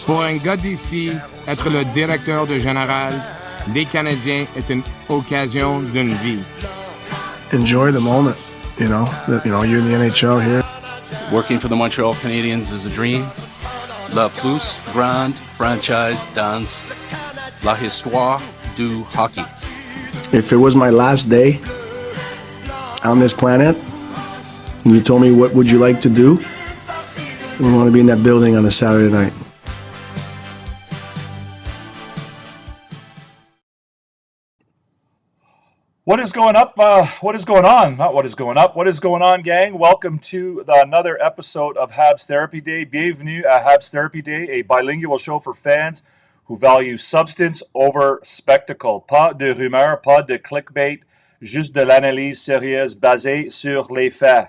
Pour un gars d'ici, être le directeur de général des Canadiens est une occasion d'une vie. Enjoy the moment, you're in the NHL here. Working for the Montreal Canadiens is a dream. La plus grande franchise dans la histoire du hockey. If it was my last day on this planet, and you told me what would you like to do, I want to be in that building on a Saturday night. What is going up? What is going on? Not what is going up. What is going on, gang? Welcome to another episode of HABS Therapy Day. Bienvenue à HABS Therapy Day, a bilingual show for fans who value substance over spectacle. Pas de rumeurs, pas de clickbait, juste de l'analyse sérieuse basée sur les faits.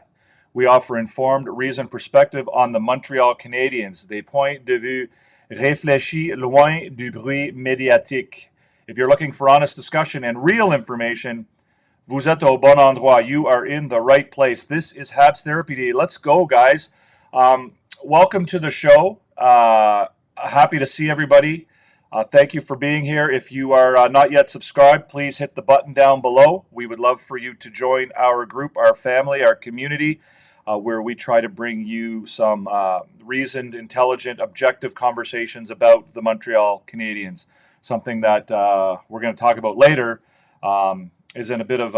We offer informed, reasoned perspective on the Montreal Canadiens, des points de vue réfléchis loin du bruit médiatique. If you're looking for honest discussion and real information, vous êtes au bon endroit. You are in the right place. This is HABS Therapy Day. Let's go, guys. Welcome to the show. Happy to see everybody. Thank you for being here. If you are not yet subscribed, please hit the button down below. We would love for you to join our group, our family, our community, where we try to bring you some reasoned, intelligent, objective conversations about the Montreal Canadiens. Something that we're going to talk about later is in a bit of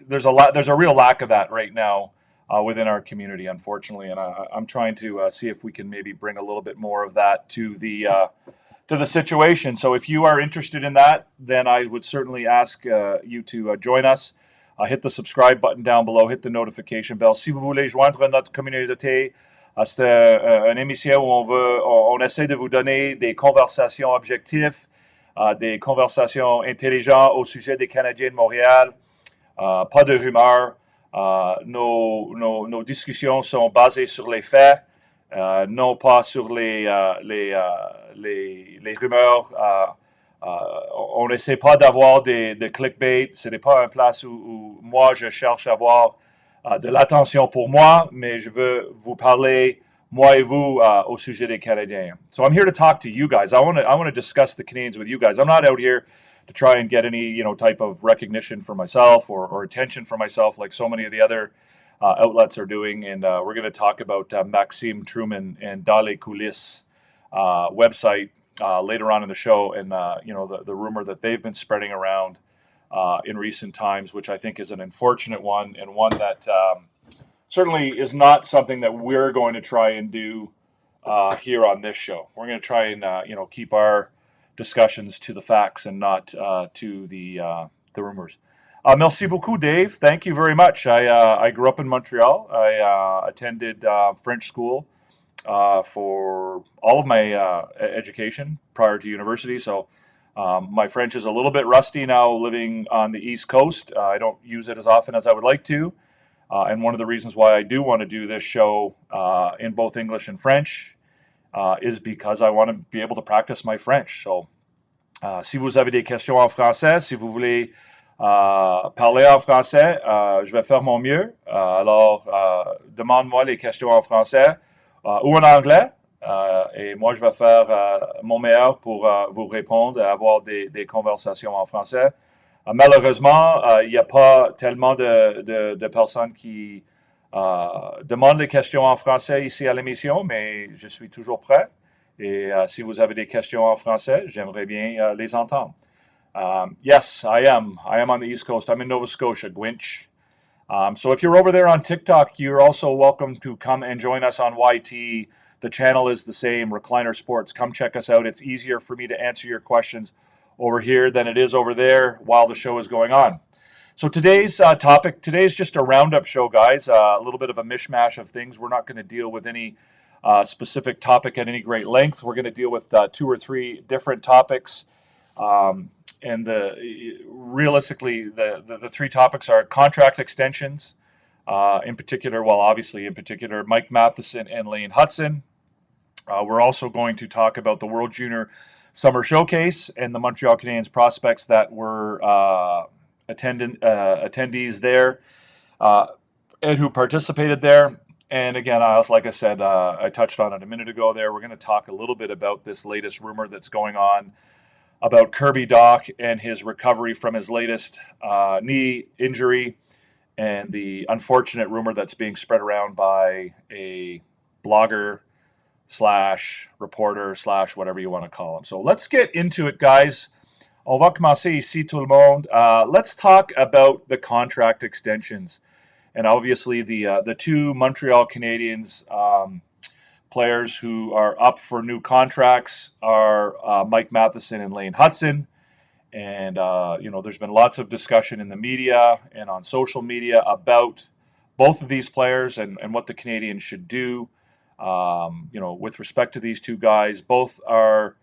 there's a real lack of that right now within our community, unfortunately, and I'm trying to see if we can maybe bring a little bit more of that to the situation. So if you are interested in that, then I would certainly ask you to join us. Hit the subscribe button down below, hit the notification bell. Si vous voulez joindre notre communauté, c'est une émission où on essaie de vous donner des conversations objectives, des conversations intelligentes au sujet des Canadiens de Montréal. Pas de rumeurs. Nos discussions sont basées sur les faits, non pas sur les rumeurs. On n'essaie pas d'avoir de clickbait. Ce n'est pas une place où moi je cherche à avoir de l'attention pour moi, mais je veux vous parler, moi et vous, au sujet des Canadiens. So I'm here to talk to you guys. I want to discuss the Canadiens with you guys. I'm not out here to try and get any type of recognition for myself or attention for myself like so many of the other outlets are doing. And we're going to talk about Maxime Truman and Dans les Coulisses website later on in the show, and the rumor that they've been spreading around in recent times, which I think is an unfortunate one, and one that certainly is not something that we're going to try and do here on this show. We're going to try and keep our discussions to the facts and not to the rumors. Merci beaucoup, Dave. Thank you very much. I grew up in Montreal. I attended French school for all of my education prior to university, so my French is a little bit rusty now living on the East Coast. I don't use it as often as I would like to. And one of the reasons why I do want to do this show in both English and French is because I want to be able to practice my French. So, si vous avez des questions en français, si vous voulez parler en français, je vais faire mon mieux. Alors, demande-moi les questions en français ou en anglais. Et moi, je vais faire mon meilleur pour vous répondre et avoir des conversations en français. Malheureusement, il n'y a pas tellement de personnes qui demandent les questions en français ici à l'émission, mais je suis toujours prêt. Et si vous avez des questions en français, j'aimerais bien les entendre. Yes, I am. I am on the East Coast. I'm in Nova Scotia, Gwinch. So if you're over there on TikTok, you're also welcome to come and join us on YT. The channel is the same, Recliner Sports. Come check us out. It's easier for me to answer your questions over here than it is over there while the show is going on. So today's topic, today's just a roundup show, guys. A little bit of a mishmash of things. We're not going to deal with any specific topic at any great length. We're going to deal with 2 or 3 different topics. And realistically, the 3 topics are contract extensions, in particular, Mike Matheson and Lane Hudson. We're also going to talk about the World Junior Summer Showcase and the Montreal Canadiens prospects that were attendees there and who participated there. And again, like I said, I touched on it a minute ago there. We're going to talk a little bit about this latest rumor that's going on about Kirby Dach and his recovery from his latest knee injury, and the unfortunate rumor that's being spread around by a blogger slash reporter slash whatever you want to call him. So let's get into it, guys. On va commencer ici, tout le monde. Let's talk about the contract extensions. And obviously the two Montreal Canadiens players who are up for new contracts are Mike Matheson and Lane Hutson. And, there's been lots of discussion in the media and on social media about both of these players and what the Canadiens should do. With respect to these two guys, both are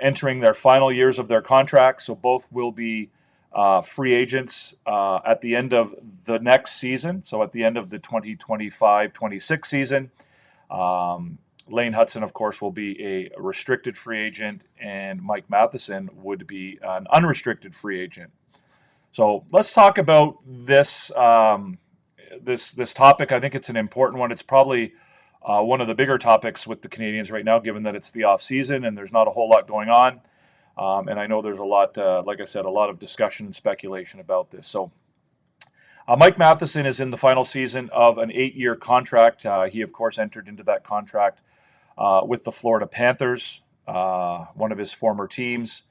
entering their final years of their contracts, so both will be free agents at the end of the next season, so at the end of the 2025-26 season. Lane Hutson, of course, will be a restricted free agent, and Mike Matheson would be an unrestricted free agent. So let's talk about this this topic. I think it's an important one. It's probably one of the bigger topics with the Canadiens right now, given that it's the off season and there's not a whole lot going on. And I know there's a lot, like I said, a lot of discussion and speculation about this. So Mike Matheson is in the final season of an 8-year contract. He, of course, entered into that contract with the Florida Panthers, one of his former teams.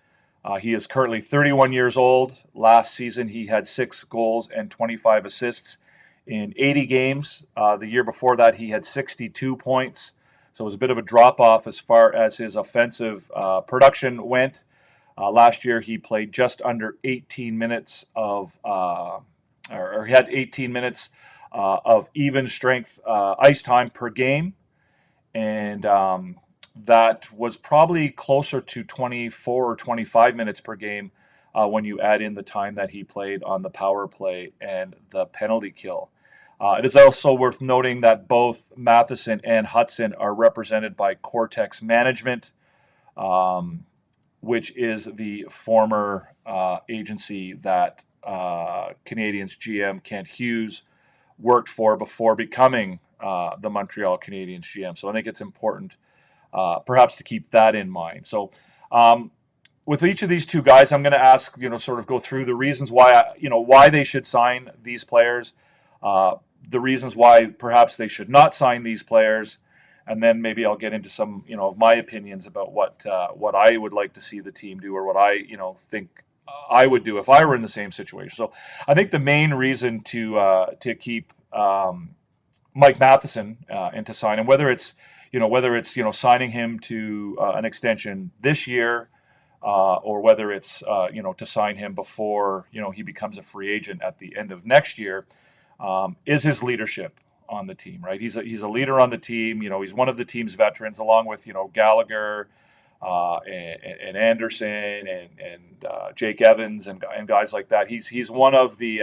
He is currently 31 years old. Last season, he had 6 goals and 25 assists in 80 games. The year before that, he had 62 points. So it was a bit of a drop-off as far as his offensive production went. Last year, he played just under 18 minutes of, or he had 18 minutes of even strength ice time per game. And that was probably closer to 24 or 25 minutes per game when you add in the time that he played on the power play and the penalty kill. It is also worth noting that both Matheson and Hutson are represented by Cortex Management, which is the former agency that Canadiens GM Kent Hughes worked for before becoming the Montreal Canadiens GM. So I think it's important perhaps to keep that in mind. So with each of these two guys, I'm going to ask, sort of go through the reasons why, why they should sign these players, the reasons why perhaps they should not sign these players, and then maybe I'll get into some, of my opinions about what I would like to see the team do, or what I, think I would do if I were in the same situation. So I think the main reason to keep Mike Matheson and to sign him, whether it's signing him to an extension this year, or whether it's to sign him before he becomes a free agent at the end of next year, is his leadership on the team. Right, he's a leader on the team. He's one of the team's veterans, along with Gallagher and Anderson and Jake Evans and guys like that. He's one of the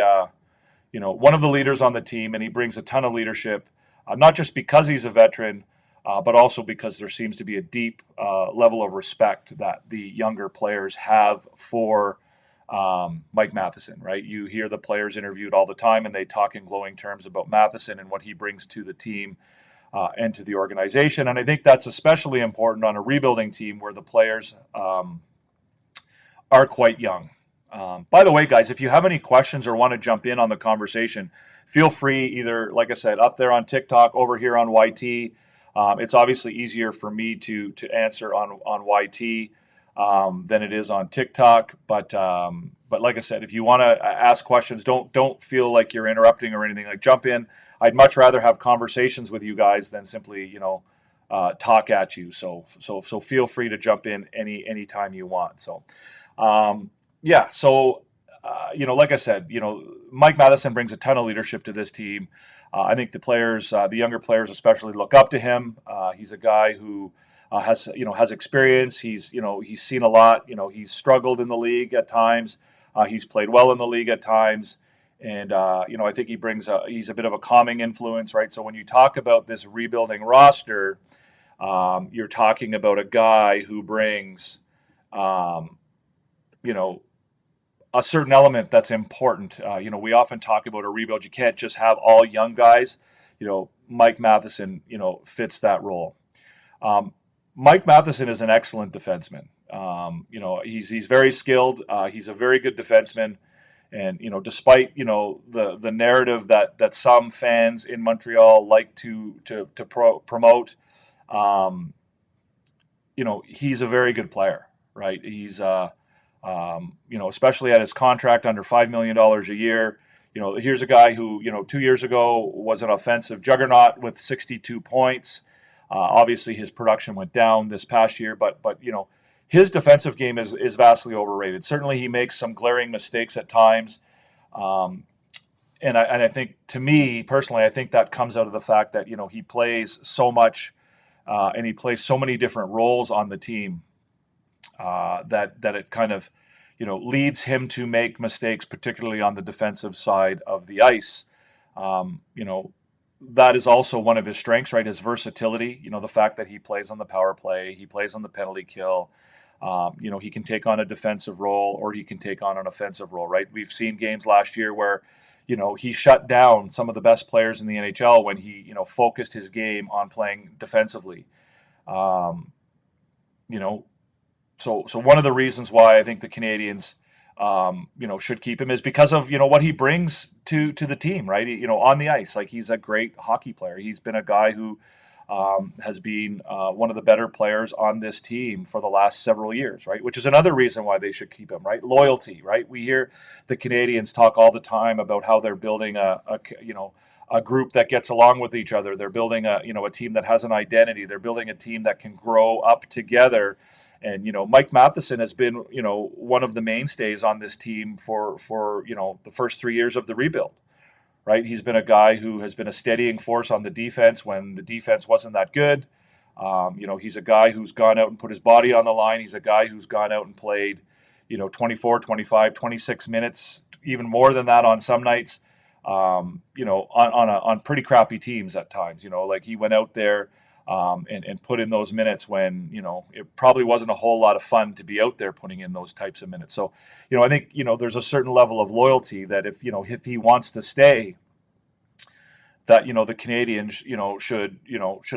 one of the leaders on the team, and he brings a ton of leadership, not just because he's a veteran, but also because there seems to be a deep level of respect that the younger players have for Mike Matheson, right? You hear the players interviewed all the time, and they talk in glowing terms about Matheson and what he brings to the team and to the organization. And I think that's especially important on a rebuilding team where the players are quite young. By the way, guys, if you have any questions or want to jump in on the conversation, feel free, either, like I said, up there on TikTok, over here on YT. It's obviously easier for me to answer on YT than it is on TikTok. But like I said, if you want to ask questions, don't feel like you're interrupting or anything. Like, jump in. I'd much rather have conversations with you guys than simply talk at you. So feel free to jump in any time you want. So like I said, Mike Matheson brings a ton of leadership to this team. I think the players, the younger players especially, look up to him. He's a guy who has experience. He's seen a lot. He's struggled in the league at times. He's played well in the league at times. And, I think he's a bit of a calming influence, right? So when you talk about this rebuilding roster, you're talking about a guy who brings, a certain element that's important. We often talk about a rebuild. You can't just have all young guys. Mike Matheson, fits that role. Mike Matheson is an excellent defenseman. He's very skilled. He's a very good defenseman. And, despite, the narrative that some fans in Montreal like to promote, he's a very good player, right? He's, especially at his contract under $5 million a year. Here's a guy who, 2 years ago was an offensive juggernaut with 62 points. Obviously, his production went down this past year, but his defensive game is vastly overrated. Certainly, he makes some glaring mistakes at times, and I think, to me personally, I think that comes out of the fact that he plays so much, and he plays so many different roles on the team, that it kind of leads him to make mistakes, particularly on the defensive side of the ice. That is also one of his strengths, right? His versatility. The fact that he plays on the power play, he plays on the penalty kill. He can take on a defensive role, or he can take on an offensive role, right? We've seen games last year where, he shut down some of the best players in the NHL when he, focused his game on playing defensively. So one of the reasons why I think the Canadiens, should keep him is because of, what he brings to the team, right? On the ice, like, he's a great hockey player. He's been a guy who has been one of the better players on this team for the last several years, right? Which is another reason why they should keep him, right? Loyalty, right? We hear the Canadiens talk all the time about how they're building a group that gets along with each other. They're building a team that has an identity. They're building a team that can grow up together. And, Mike Matheson has been, one of the mainstays on this team for the first 3 years of the rebuild, right? He's been a guy who has been a steadying force on the defense when the defense wasn't that good. He's a guy who's gone out and put his body on the line. He's a guy who's gone out and played, 24, 25, 26 minutes, even more than that on some nights, on pretty crappy teams at times. Like, he went out there and put in those minutes when, it probably wasn't a whole lot of fun to be out there putting in those types of minutes. So, I think, there's a certain level of loyalty that if he wants to stay, that, the Canadiens, should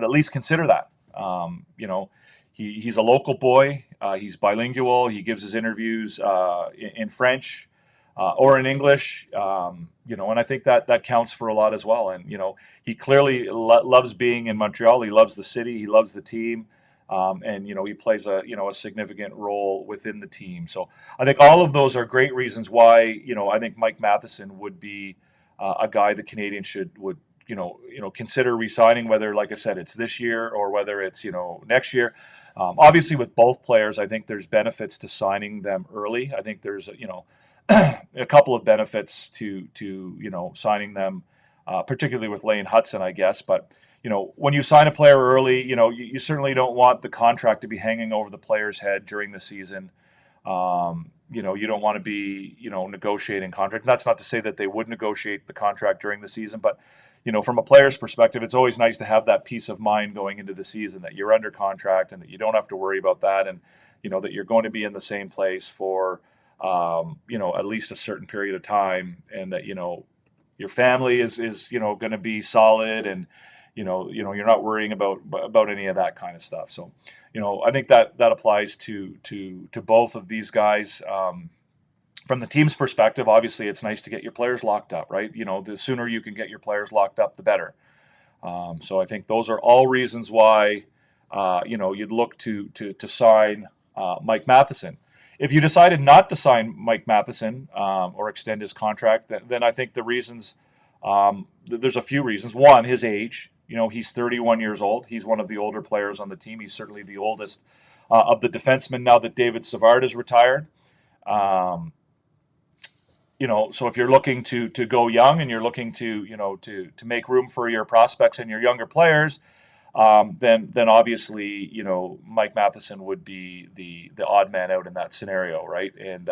at least consider that. He's a local boy. He's bilingual. He gives his interviews in French or in English, and I think that counts for a lot as well. And, he clearly loves being in Montreal. He loves the city. He loves the team. And, he plays a significant role within the team. So I think all of those are great reasons why, I think Mike Matheson would be a guy the Canadiens would consider re-signing, whether, like I said, it's this year or whether it's, next year. Obviously, with both players, I think there's benefits to signing them early. I think there's, a couple of benefits to signing them, particularly with Lane Hudson, I guess. But, when you sign a player early, you certainly don't want the contract to be hanging over the player's head during the season. You don't want to be, negotiating contract. That's not to say that they would negotiate the contract during the season, but, from a player's perspective, it's always nice to have that peace of mind going into the season that you're under contract and that you don't have to worry about that, and, that you're going to be in the same place for, at least a certain period of time, and that, your family is going to be solid, and, you're not worrying about any of that kind of stuff. So, I think that applies to both of these guys. From the team's perspective, obviously, it's nice to get your players locked up, right? The sooner you can get your players locked up, the better. So I think those are all reasons why, you'd look to sign Mike Matheson. If you decided not to sign Mike Matheson or extend his contract, then I think the reasons, there's a few reasons. One, his age. He's 31 years old. He's one of the older players on the team. He's certainly the oldest of the defensemen now that David Savard is retired. So if you're looking to go young and you're looking to make room for your prospects and your younger players, then obviously, Mike Matheson would be the odd man out in that scenario, right? And,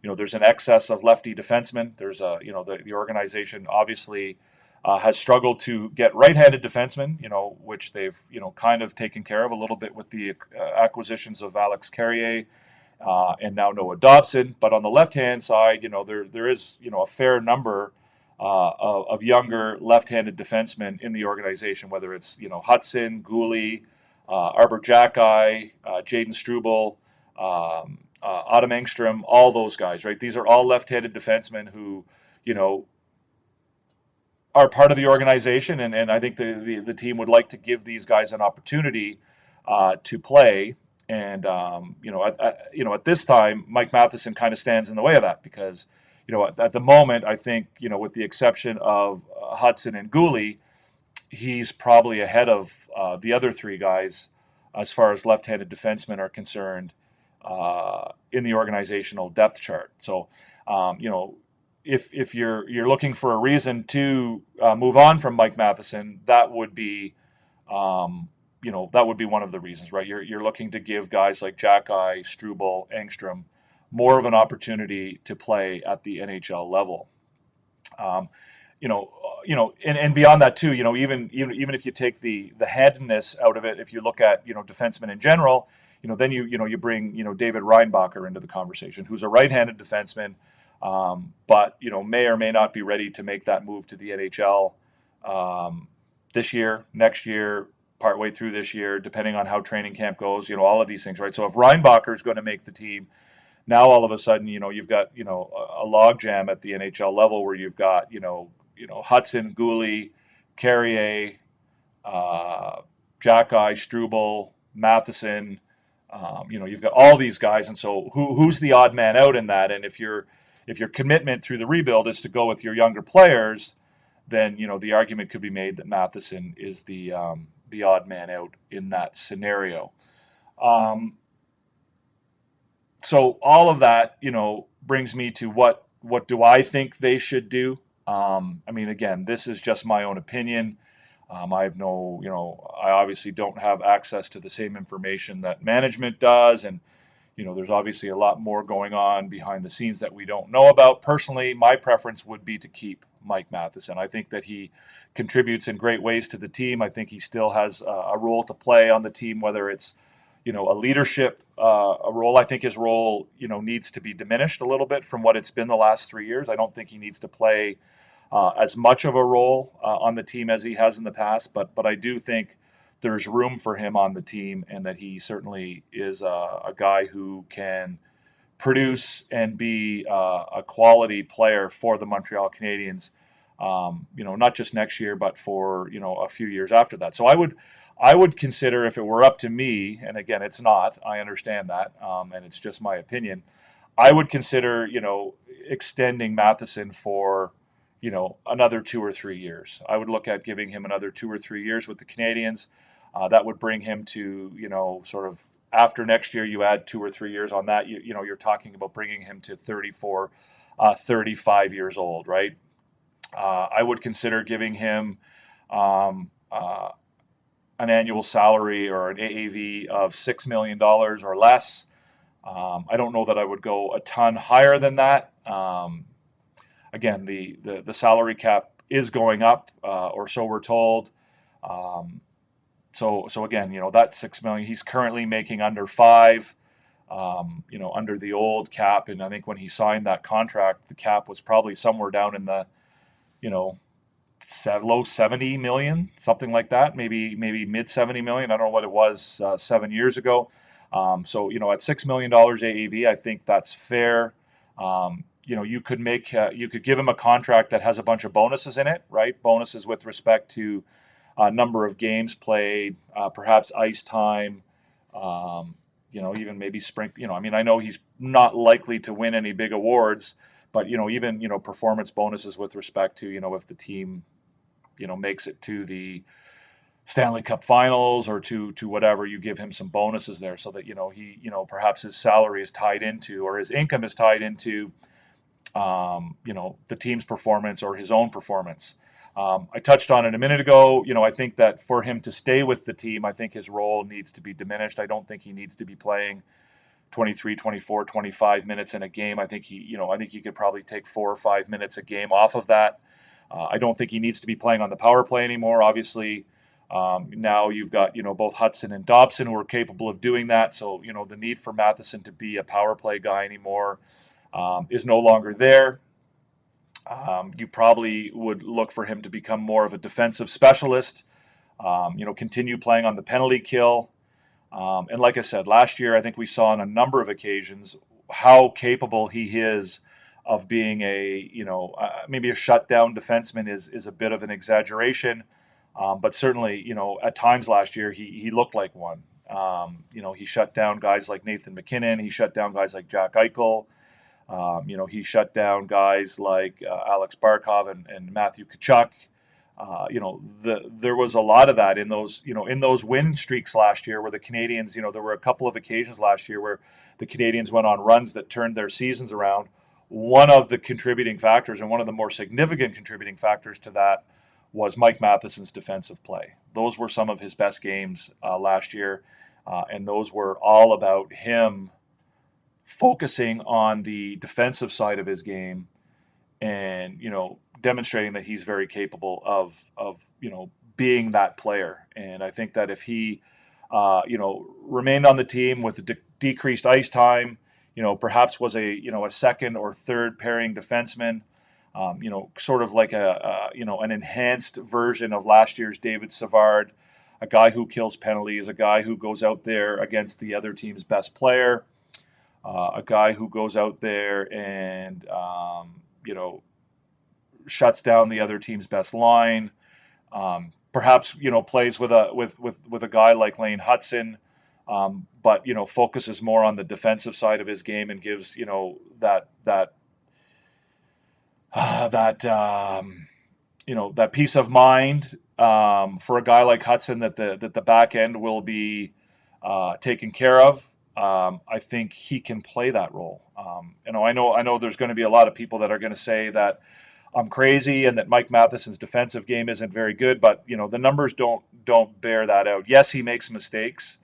there's an excess of lefty defensemen. There's the organization obviously has struggled to get right-handed defensemen, which they've, kind of taken care of a little bit with the acquisitions of Alex Carrier and now Noah Dobson. But on the left-hand side, there is, a fair number of younger left-handed defensemen in the organization, whether it's, Hudson, Gooley, Arbor Jackeye, Jaden Struble, Adam Engstrom, all those guys, right? These are all left-handed defensemen who, are part of the organization, and I think the team would like to give these guys an opportunity to play. And at this time, Mike Matheson kind of stands in the way of that because, at the moment, I think, with the exception of Hudson and Gooley, he's probably ahead of the other three guys as far as left-handed defensemen are concerned in the organizational depth chart. So, if you're looking for a reason to move on from Mike Matheson, that would be, that would be one of the reasons, right? You're looking to give guys like Jackeye, Struble, Engstrom more of an opportunity to play at the NHL level. And beyond that too, even if you take the handedness out of it, if you look at, defensemen in general, then you bring, David Reinbacher into the conversation, who's a right-handed defenseman, but, may or may not be ready to make that move to the NHL this year, next year, partway through this year, depending on how training camp goes, all of these things, right? So if Reinbacher is going to make the team, now all of a sudden, you've got, a logjam at the NHL level where you've got, Hudson, Gooley, Carrier, Jackeye, Struble, Matheson, you've got all these guys. And so who's the odd man out in that? And if your commitment through the rebuild is to go with your younger players, then, the argument could be made that Matheson is the odd man out in that scenario. So all of that, brings me to what do I think they should do? Again, this is just my own opinion. I have I obviously don't have access to the same information that management does. And, there's obviously a lot more going on behind the scenes that we don't know about. Personally, my preference would be to keep Mike Matheson. I think that he contributes in great ways to the team. I think he still has a role to play on the team, whether it's, a leadership a role. I think his role, needs to be diminished a little bit from what it's been the last 3 years. I don't think he needs to play as much of a role on the team as he has in the past, but I do think there's room for him on the team, and that he certainly is a guy who can produce and be a quality player for the Montreal Canadiens, not just next year, but for, a few years after that. So I would consider, if it were up to me, and again, it's not, I understand that, and it's just my opinion, I would consider, extending Matheson for, another 2 or 3 years. I would look at giving him another 2 or 3 years with the Canadiens. That would bring him to, sort of after next year, you add 2 or 3 years on that, you're talking about bringing him to 34, 35 years old, right? I would consider giving him an annual salary or an AAV of $6 million or less. I don't know that I would go a ton higher than that. Again, the salary cap is going up, or so we're told. So again, that $6 million, he's currently making under 5, under the old cap. And I think when he signed that contract, the cap was probably somewhere down in the, low 70 million, something like that, maybe mid 70 million. I don't know what it was 7 years ago. So, at $6 million AAV, I think that's fair. You could give him a contract that has a bunch of bonuses in it, right? Bonuses with respect to number of games played, perhaps ice time, even maybe spring. I know he's not likely to win any big awards, but even performance bonuses with respect to if the team makes it to the Stanley Cup Finals or to whatever, you give him some bonuses there so that he perhaps his salary is tied into, or his income is tied into the team's performance or his own performance. I touched on it a minute ago. I think that for him to stay with the team, I think his role needs to be diminished. I don't think he needs to be playing 23, 24, 25 minutes in a game. I think he could probably take 4 or 5 minutes a game off of that. I don't think he needs to be playing on the power play anymore. Obviously, now you've got, both Hudson and Dobson who are capable of doing that. So, the need for Matheson to be a power play guy anymore is no longer there. You probably would look for him to become more of a defensive specialist, continue playing on the penalty kill. And like I said, last year, I think we saw on a number of occasions how capable he is of being maybe a shutdown defenseman is a bit of an exaggeration. But certainly, at times last year, he looked like one. He shut down guys like Nathan McKinnon. He shut down guys like Jack Eichel. He shut down guys like Alex Barkov and Matthew Tkachuk. There was a lot of that in those win streaks last year where the Canadiens, there were a couple of occasions last year where the Canadiens went on runs that turned their seasons around. One of the contributing factors, and one of the more significant contributing factors to that, was Mike Matheson's defensive play. Those were some of his best games last year, and those were all about him focusing on the defensive side of his game and, demonstrating that he's very capable of being that player. And I think that if he, remained on the team with decreased ice time, perhaps was a second or third pairing defenseman, sort of like an enhanced version of last year's David Savard, a guy who kills penalties, a guy who goes out there against the other team's best player, a guy who goes out there and, shuts down the other team's best line. Perhaps plays with a guy like Lane Hudson, but focuses more on the defensive side of his game and gives that peace of mind for a guy like Hudson that the back end will be taken care of. I think he can play that role. I know there's going to be a lot of people that are going to say that I'm crazy and that Mike Matheson's defensive game isn't very good, but the numbers don't bear that out. Yes, he makes mistakes,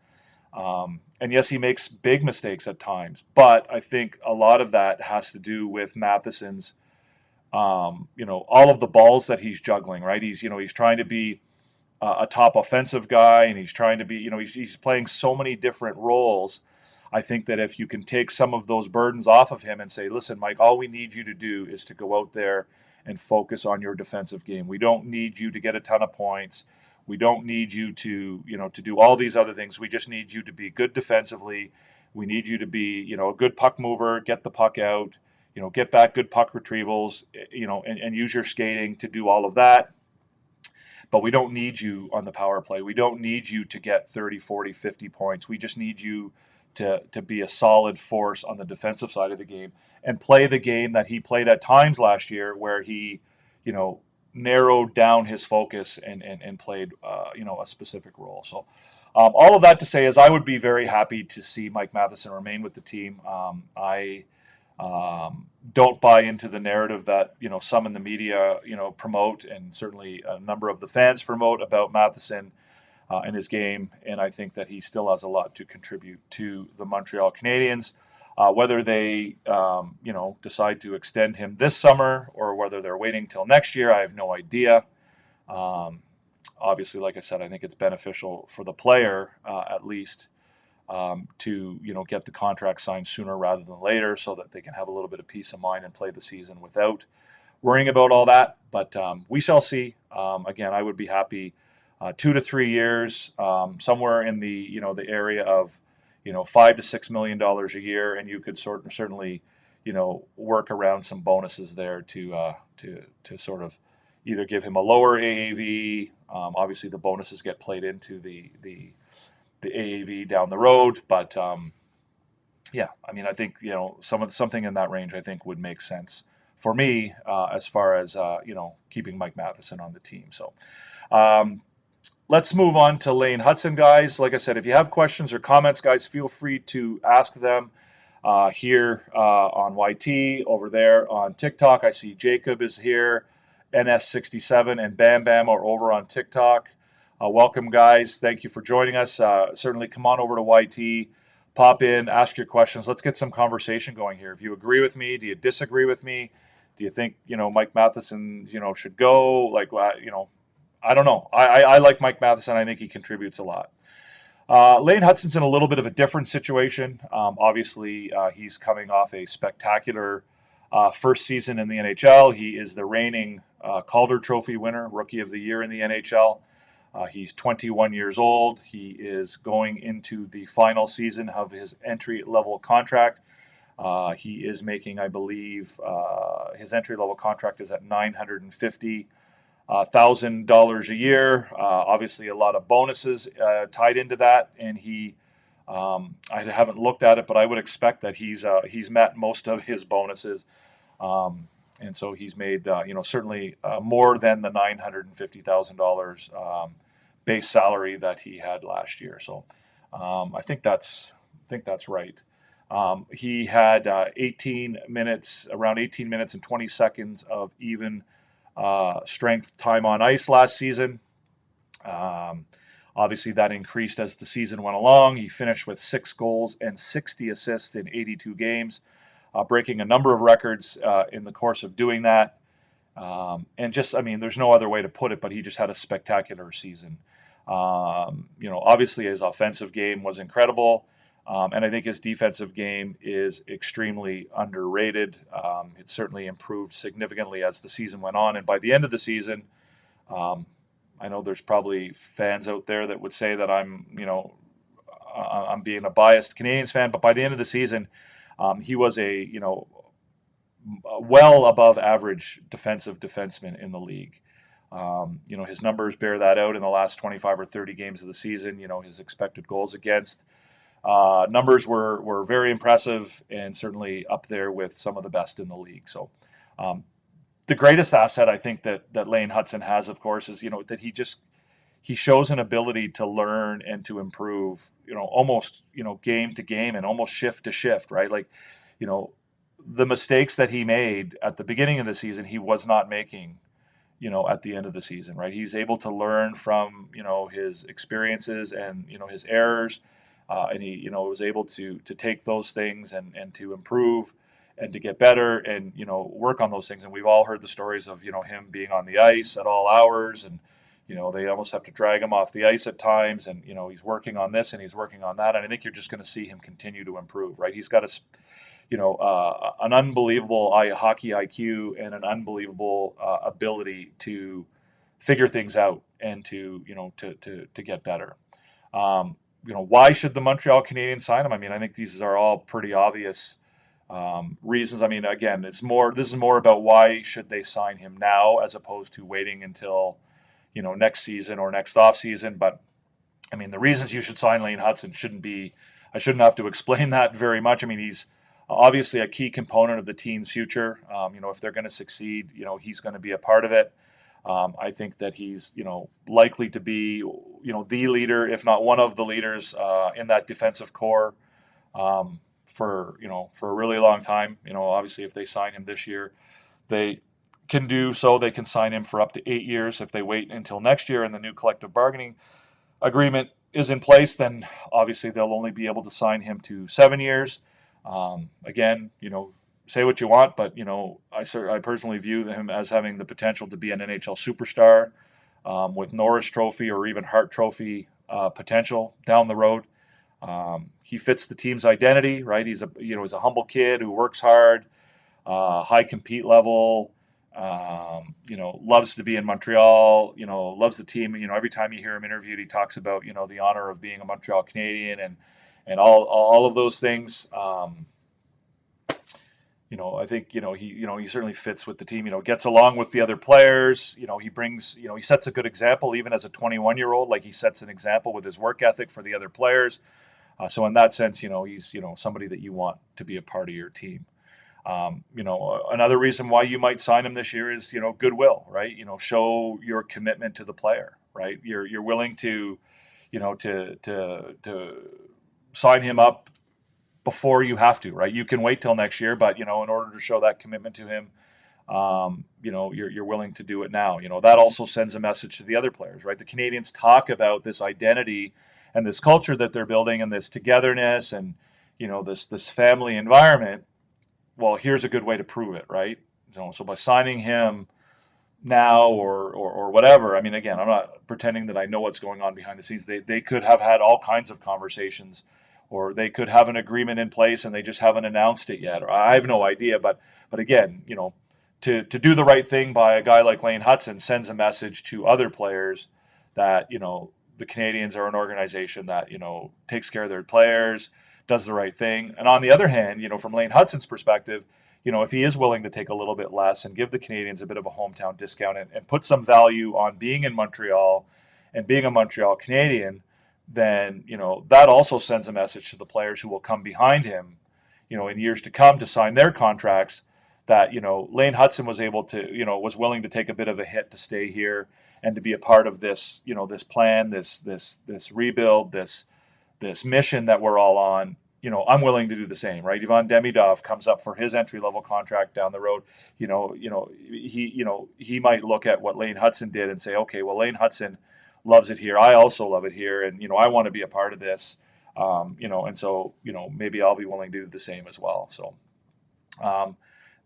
and yes, he makes big mistakes at times. But I think a lot of that has to do with Matheson's, all of the balls that he's juggling. Right? He's trying to be a top offensive guy, and he's trying to be, he's playing so many different roles. I think that if you can take some of those burdens off of him and say, listen, Mike, all we need you to do is to go out there and focus on your defensive game. We don't need you to get a ton of points. We don't need you to do all these other things. We just need you to be good defensively. We need you to be, a good puck mover, get the puck out, get back good puck retrievals, and use your skating to do all of that. But we don't need you on the power play. We don't need you to get 30, 40, 50 points. We just need you to be a solid force on the defensive side of the game and play the game that he played at times last year where he, narrowed down his focus and played, a specific role. So all of that to say is I would be very happy to see Mike Matheson remain with the team. I don't buy into the narrative that, some in the media, promote, and certainly a number of the fans promote about Matheson in his game, and I think that he still has a lot to contribute to the Montreal Canadiens. Whether they, decide to extend him this summer or whether they're waiting till next year, I have no idea. Obviously, like I said, I think it's beneficial for the player, at least, to get the contract signed sooner rather than later, so that they can have a little bit of peace of mind and play the season without worrying about all that. But we shall see. Again, I would be happy. 2 to 3 years, somewhere in the the area of $5 to $6 million a year, and you could certainly work around some bonuses there to sort of either give him a lower AAV. Obviously, the bonuses get played into the AAV down the road, but yeah, I mean, I think something in that range I think would make sense for me as far as keeping Mike Matheson on the team. So. Let's move on to Lane Hudson, guys. Like I said, if you have questions or comments, guys, feel free to ask them here on YT, over there on TikTok. I see Jacob is here, NS67, and Bam Bam are over on TikTok. Welcome, guys. Thank you for joining us. Certainly come on over to YT, pop in, ask your questions. Let's get some conversation going here. If you agree with me, do you disagree with me? Do you think, Mike Matheson, should go? I don't know. I like Mike Matheson. I think he contributes a lot. Lane Hudson's in a little bit of a different situation. Obviously, he's coming off a spectacular first season in the NHL. He is the reigning Calder Trophy winner, Rookie of the Year in the NHL. He's 21 years old. He is going into the final season of his entry-level contract. He is making, I believe, his entry-level contract is at $950,000 a year. Obviously, a lot of bonuses tied into that, and I haven't looked at it, but I would expect that he's met most of his bonuses, and so he's made certainly more than the $950,000 base salary that he had last year. So I think that's right. He had around 18 minutes and 20 seconds of even strength time on ice last season. Obviously, that increased as the season went along. He finished with 6 goals and 60 assists in 82 games, breaking a number of records in the course of doing that. And just, I mean, there's no other way to put it, but he just had a spectacular season. Obviously, his offensive game was incredible. And I think his defensive game is extremely underrated. It certainly improved significantly as the season went on. And by the end of the season, I know there's probably fans out there that would say that I'm being a biased Canadiens fan, but by the end of the season, he was a well above average defensive defenseman in the league. His numbers bear that out in the last 25 or 30 games of the season. His expected goals against numbers were very impressive and certainly up there with some of the best in the league. So the greatest asset I think that Lane Hutson has, of course, is that he shows an ability to learn and to improve, almost game to game and almost shift to shift, right? Like, the mistakes that he made at the beginning of the season, he was not making at the end of the season, right? He's able to learn from his experiences and his errors. And he, was able to take those things and to improve and to get better and, work on those things. And we've all heard the stories of, him being on the ice at all hours and, they almost have to drag him off the ice at times. And, he's working on this and he's working on that. And I think you're just going to see him continue to improve, right? He's got an unbelievable hockey IQ and an unbelievable ability to figure things out and to get better. Why should the Montreal Canadiens sign him? I mean, I think these are all pretty obvious reasons. I mean, again, this is more about why should they sign him now as opposed to waiting until, next season or next off season. But I mean, the reasons you should sign Lane Hutson I shouldn't have to explain that very much. I mean, he's obviously a key component of the team's future. If they're going to succeed, he's going to be a part of it. I think that he's, likely to be, the leader, if not one of the leaders in that defensive core for a really long time. Obviously, if they sign him this year, they can do so. They can sign him for up to 8 years. If they wait until next year and the new collective bargaining agreement is in place, then obviously they'll only be able to sign him to 7 years. Again, say what you want, but I personally view him as having the potential to be an NHL superstar with Norris Trophy or even Hart Trophy potential down the road. He fits the team's identity, right? He's a humble kid who works hard, high compete level. Loves to be in Montreal. Loves the team. Every time you hear him interviewed, he talks about the honor of being a Montreal Canadian and all of those things. I think, he certainly fits with the team, gets along with the other players. He brings, he sets a good example even as a 21-year-old. Like, he sets an example with his work ethic for the other players. So in that sense, he's, somebody that you want to be a part of your team. Another reason why you might sign him this year is, goodwill, right? Show your commitment to the player, right? You're willing to, to sign him up before you have to, right? You can wait till next year, but, in order to show that commitment to him, you're willing to do it now. That also sends a message to the other players, right? The Canadiens talk about this identity and this culture that they're building and this togetherness and, this family environment. Well, here's a good way to prove it, right? So by signing him now or whatever, I mean, again, I'm not pretending that I know what's going on behind the scenes. They could have had all kinds of conversations they could have an agreement in place and they just haven't announced it yet. Or I have no idea. But again, to do the right thing by a guy like Lane Hutson sends a message to other players that, the Canadiens are an organization that, takes care of their players, does the right thing. And on the other hand, from Lane Hutson's perspective, if he is willing to take a little bit less and give the Canadiens a bit of a hometown discount and put some value on being in Montreal and being a Montreal Canadien, then, that also sends a message to the players who will come behind him, in years to come to sign their contracts that, Lane Hutson was able to, was willing to take a bit of a hit to stay here and to be a part of this, this plan, this rebuild, this mission that we're all on. I'm willing to do the same, right? Ivan Demidov comes up for his entry-level contract down the road. He might look at what Lane Hutson did and say, okay, well, Lane Hutson loves it here. I also love it here, and I want to be a part of this. And so maybe I'll be willing to do the same as well. So,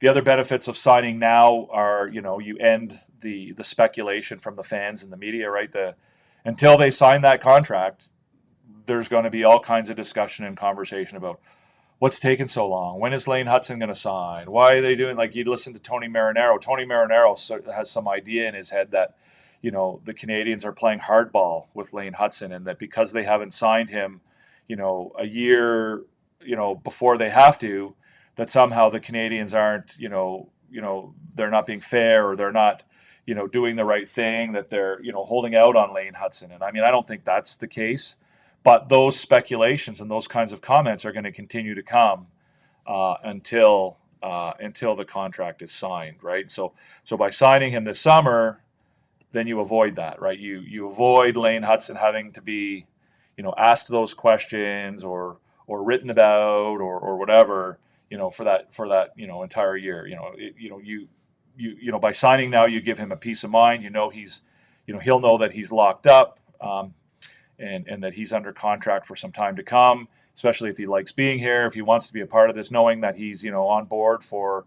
the other benefits of signing now are, you end the speculation from the fans and the media, right? Until they sign that contract, there's going to be all kinds of discussion and conversation about what's taking so long. When is Lane Hutson going to sign? Why are they doing, like, you'd listen to Tony Marinaro. Tony Marinaro has some idea in his head that, the Canadiens are playing hardball with Lane Hutson, and that because they haven't signed him, a year, before they have to, that somehow the Canadiens aren't, they're not being fair, or they're not, doing the right thing, that they're, holding out on Lane Hutson. And I mean, I don't think that's the case, but those speculations and those kinds of comments are going to continue to come until the contract is signed, right? So by signing him this summer, then you avoid that, right? You avoid Lane Hutson having to be, asked those questions or written about or whatever, for that entire year. By signing now, you give him a peace of mind. He'll know that he's locked up, and that he's under contract for some time to come, especially if he likes being here, if he wants to be a part of this, knowing that he's, on board for,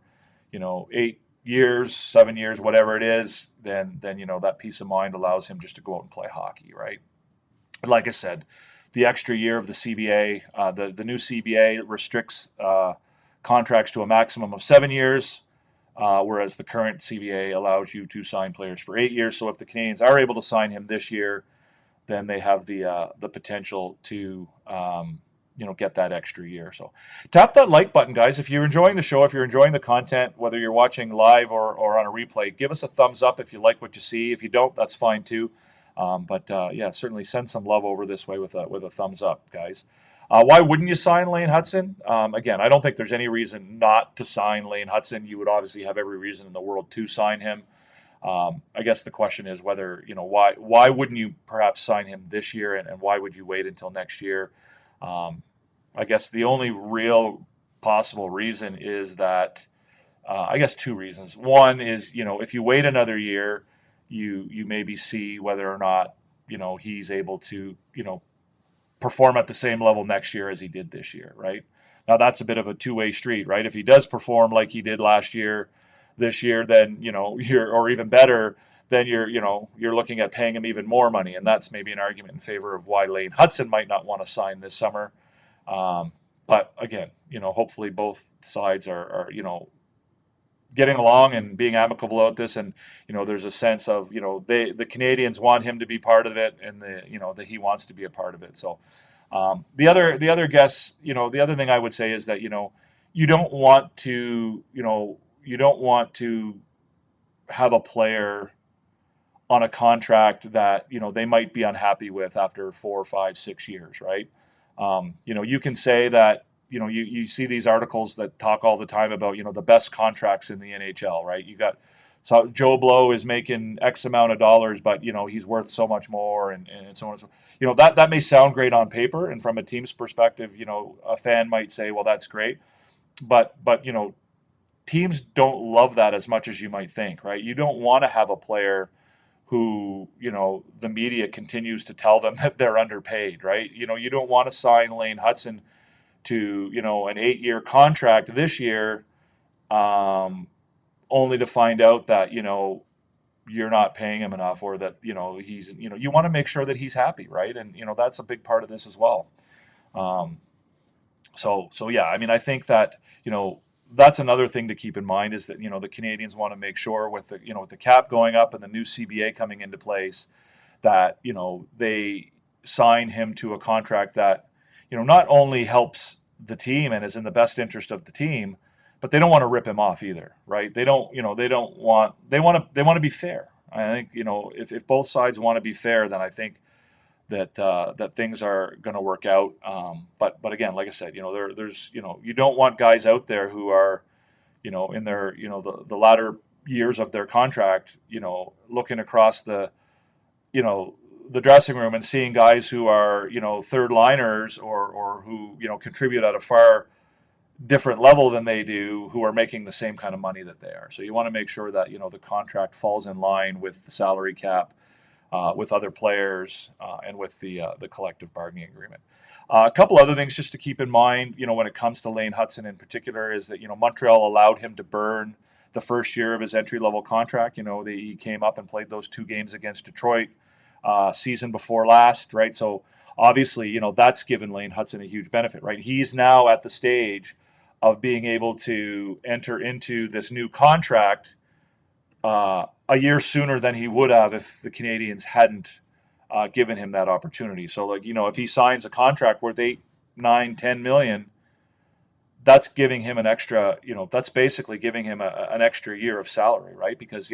8 years, 7 years, whatever it is, then that peace of mind allows him just to go out and play hockey, right? But like I said, the extra year of the CBA, the new CBA restricts contracts to a maximum of 7 years, whereas the current CBA allows you to sign players for 8 years. So if the Canadiens are able to sign him this year, then they have the potential to get that extra year. So tap that like button, guys. If you're enjoying the show, if you're enjoying the content, whether you're watching live or on a replay, give us a thumbs up if you like what you see. If you don't, that's fine too. But certainly send some love over this way with a thumbs up, guys. Why wouldn't you sign Lane Hutson? Again, I don't think there's any reason not to sign Lane Hutson. You would obviously have every reason in the world to sign him. I guess the question is whether, why wouldn't you perhaps sign him this year, and why would you wait until next year? I guess the only real possible reason is that, I guess two reasons. One is, if you wait another year, you maybe see whether or not, he's able to, perform at the same level next year as he did this year, right? Now that's a bit of a two-way street, right? If he does perform like he did last year, this year, then, or even better, then you're looking at paying him even more money. And that's maybe an argument in favor of why Lane Hutson might not want to sign this summer. But again, hopefully both sides are getting along and being amicable about this. And, there's a sense of, the Canadiens want him to be part of it, and that he wants to be a part of it. So, the other thing I would say is that, you don't want to have a player on a contract that, they might be unhappy with after 4, 5, 6 years, right? You can say that, you see these articles that talk all the time about, the best contracts in the NHL, right? So Joe Blow is making X amount of dollars, but, he's worth so much more, and so on and so on. That may sound great on paper, and from a team's perspective, a fan might say, well, that's great. But teams don't love that as much as you might think, right? You don't want to have a player who, the media continues to tell them that they're underpaid, right? You don't want to sign Lane Hutson to, an 8-year contract this year, only to find out that, you're not paying him enough, or that, he's, you want to make sure that he's happy, right? And, that's a big part of this as well. So yeah, I mean, I think that, that's another thing to keep in mind is that, the Canadians want to make sure with with the cap going up and the new CBA coming into place that, they sign him to a contract that, not only helps the team and is in the best interest of the team, but they don't want to rip him off either, right? They want to be fair. I think, if both sides want to be fair, then I think that things are going to work out. But again, like I said, there's you don't want guys out there who are, in their the latter years of their contract, looking across the dressing room and seeing guys who are third liners or who contribute at a far different level than they do, who are making the same kind of money that they are. So you want to make sure that the contract falls in line with the salary cap, with other players, and with the collective bargaining agreement. A couple other things just to keep in mind, when it comes to Lane Hutson in particular, is that Montreal allowed him to burn the first year of his entry-level contract. He came up and played those 2 games against Detroit season before last, right? So obviously, that's given Lane Hutson a huge benefit, right? He's now at the stage of being able to enter into this new contract a year sooner than he would have if the Canadians hadn't given him that opportunity. So, like, if he signs a contract worth 8, 9, 10 million, that's giving him an extra, that's basically giving him an extra year of salary, right? Because,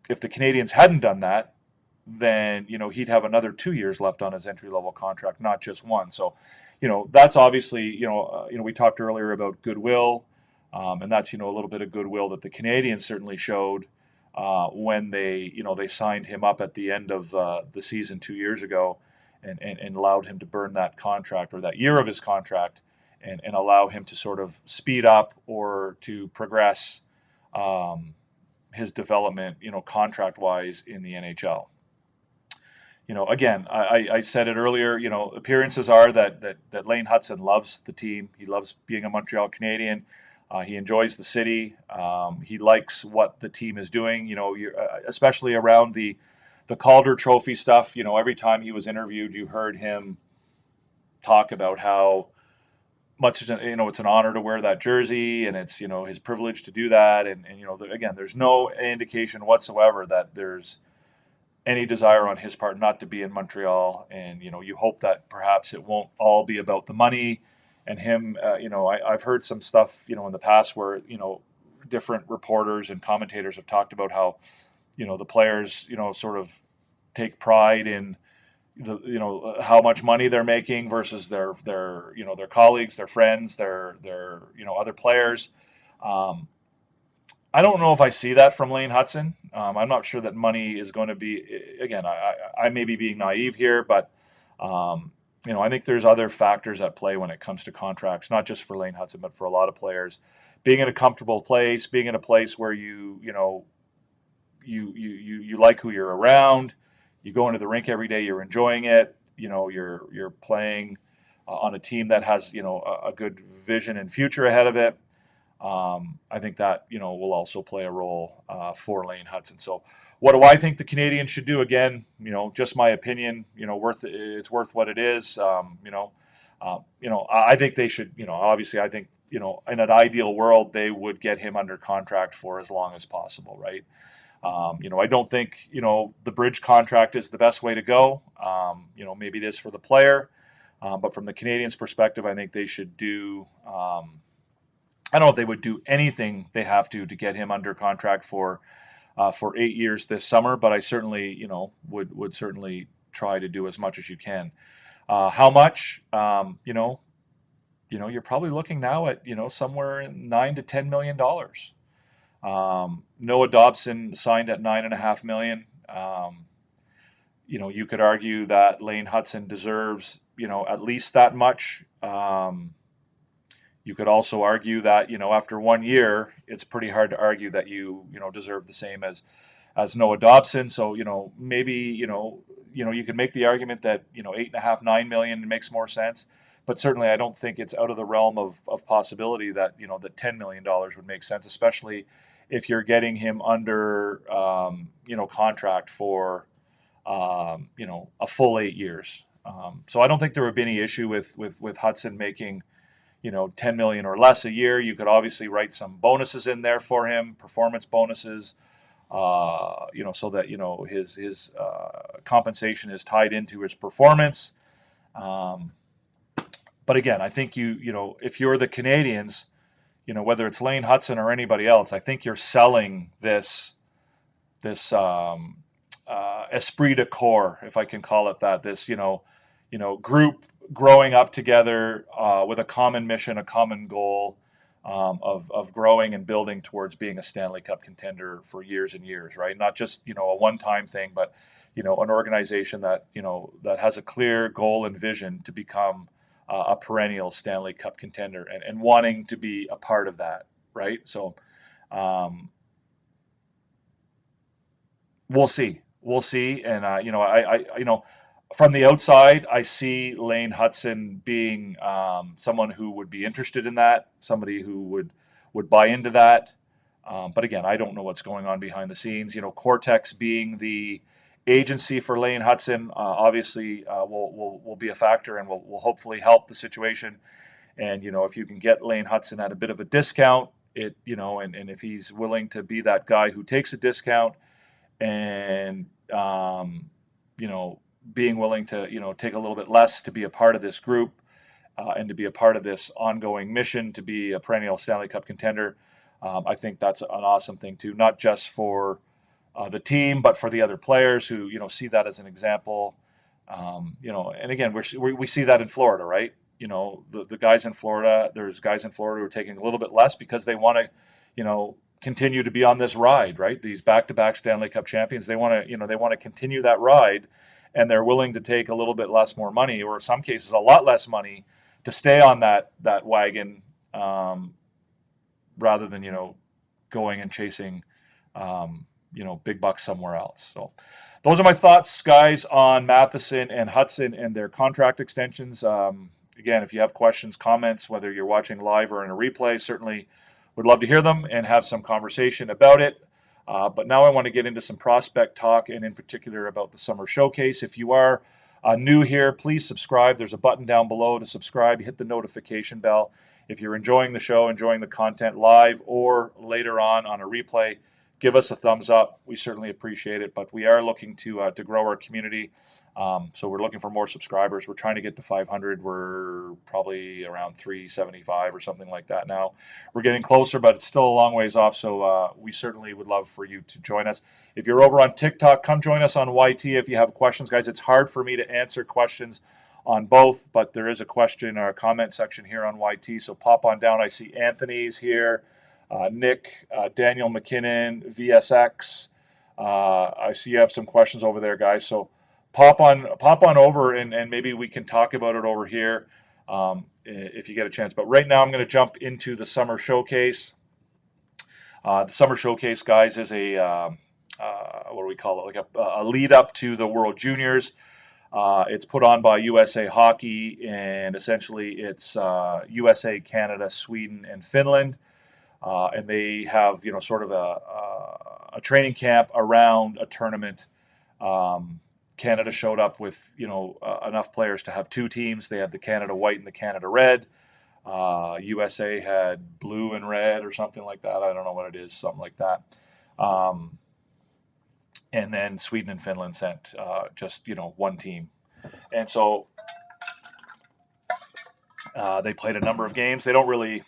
if the Canadians hadn't done that, then, he'd have another 2 years left on his entry-level contract, not just one. So, that's obviously, we talked earlier about goodwill, and that's, a little bit of goodwill that the Canadians certainly showed when they signed him up at the end of the season 2 years ago, and allowed him to burn that contract, or that year of his contract, and allow him to sort of speed up or to progress his development, contract-wise in the NHL. Again, I said it earlier, appearances are that Lane Hutson loves the team. He loves being a Montreal Canadien. He enjoys the city. He likes what the team is doing, especially around the Calder Trophy stuff. Every time he was interviewed, you heard him talk about how much, it's an honor to wear that jersey, and it's, his privilege to do that. And again, there's no indication whatsoever that there's any desire on his part not to be in Montreal. And, you hope that perhaps it won't all be about the money and him. I've heard some stuff, in the past where, different reporters and commentators have talked about how, the players, sort of take pride in how much money they're making versus their colleagues, their friends, their other players. I don't know if I see that from Lane Hutson. I'm not sure that money is going to be, again, I may be being naive here, but, I think there's other factors at play when it comes to contracts, not just for Lane Hutson, but for a lot of players. Being in a comfortable place, being in a place where you like who you're around, you go into the rink every day, you're enjoying it, you're playing on a team that has, a good vision and future ahead of it. I think that, will also play a role for Lane Hutson. So what do I think the Canadiens should do? Again, just my opinion, it's worth what it is. I think they should, obviously I think, in an ideal world, they would get him under contract for as long as possible, right? I don't think, the bridge contract is the best way to go. Maybe it is for the player, but from the Canadiens' perspective, I think they should do, I don't know if they would do anything they have to get him under contract for 8 years this summer, but I certainly, would certainly try to do as much as you can. How much? You're probably looking now at, somewhere in $9 to $10 million. Noah Dobson signed at $9.5 million. You could argue that Lane Hutson deserves, at least that much. You could also argue that, after 1 year, it's pretty hard to argue that you deserve the same as Noah Dobson. So, maybe, you could make the argument that, 8.5, 9 million makes more sense. But certainly I don't think it's out of the realm of possibility that, that $10 million would make sense, especially if you're getting him under, contract for, a full 8 years. So I don't think there would be any issue with Hutson making, $10 million or less a year. You could obviously write some bonuses in there for him, performance bonuses, so that, his compensation is tied into his performance. But again, I think if you're the Canadiens, whether it's Lane Hutson or anybody else, I think you're selling this esprit de corps, if I can call it that. This group growing up together with a common mission, a common goal of growing and building towards being a Stanley Cup contender for years and years, right? Not just a one-time thing, but an organization that that has a clear goal and vision to become a perennial Stanley Cup contender, and wanting to be a part of that, right? So we'll see, and I from the outside, I see Lane Hutson being someone who would be interested in that, somebody who would buy into that. But again, I don't know what's going on behind the scenes. Cortex being the agency for Lane Hutson, obviously will be a factor, and will hopefully help the situation. And if you can get Lane Hutson at a bit of a discount, and if he's willing to be that guy who takes a discount, and being willing to take a little bit less to be a part of this group, and to be a part of this ongoing mission to be a perennial Stanley Cup contender, I think that's an awesome thing too, not just for the team, but for the other players who see that as an example. And again, we see that in Florida, right? The guys in Florida. There's guys in Florida who are taking a little bit less because they want to continue to be on this ride, right? These back-to-back Stanley Cup champions, they want to continue that ride, and they're willing to take a little bit more money, or in some cases a lot less money, to stay on that wagon, rather than going and chasing big bucks somewhere else. So those are my thoughts, guys, on Matheson and Hutson and their contract extensions. Again, if you have questions, comments, whether you're watching live or in a replay, certainly would love to hear them and have some conversation about it. But now I want to get into some prospect talk, and in particular about the Summer Showcase. If you are new here, please subscribe. There's a button down below to subscribe. Hit the notification bell. If you're enjoying the show, enjoying the content live or later on a replay, give us a thumbs up. We certainly appreciate it. But we are looking to grow our community. So we're looking for more subscribers. We're trying to get to 500. We're probably around 375 or something like that now. We're getting closer, but it's still a long ways off. So we certainly would love for you to join us. If you're over on TikTok, come join us on YT if you have questions. Guys, it's hard for me to answer questions on both, but there is a question or a comment section here on YT. So pop on down. I see Anthony's here, Nick, Daniel McKinnon, VSX. I see you have some questions over there, guys. So pop on over, and maybe we can talk about it over here if you get a chance. But right now I'm going to jump into the Summer Showcase. The Summer Showcase, guys, is a what do we call it? Like a lead up to the World Juniors. It's put on by USA Hockey, and essentially it's USA, Canada, Sweden, and Finland. And they have sort of a training camp around a tournament. Canada showed up with enough players to have two teams. They had the Canada White and the Canada Red. USA had blue and red or something like that. I don't know what it is, something like that. And then Sweden and Finland sent just one team. And so they played a number of games. They don't really,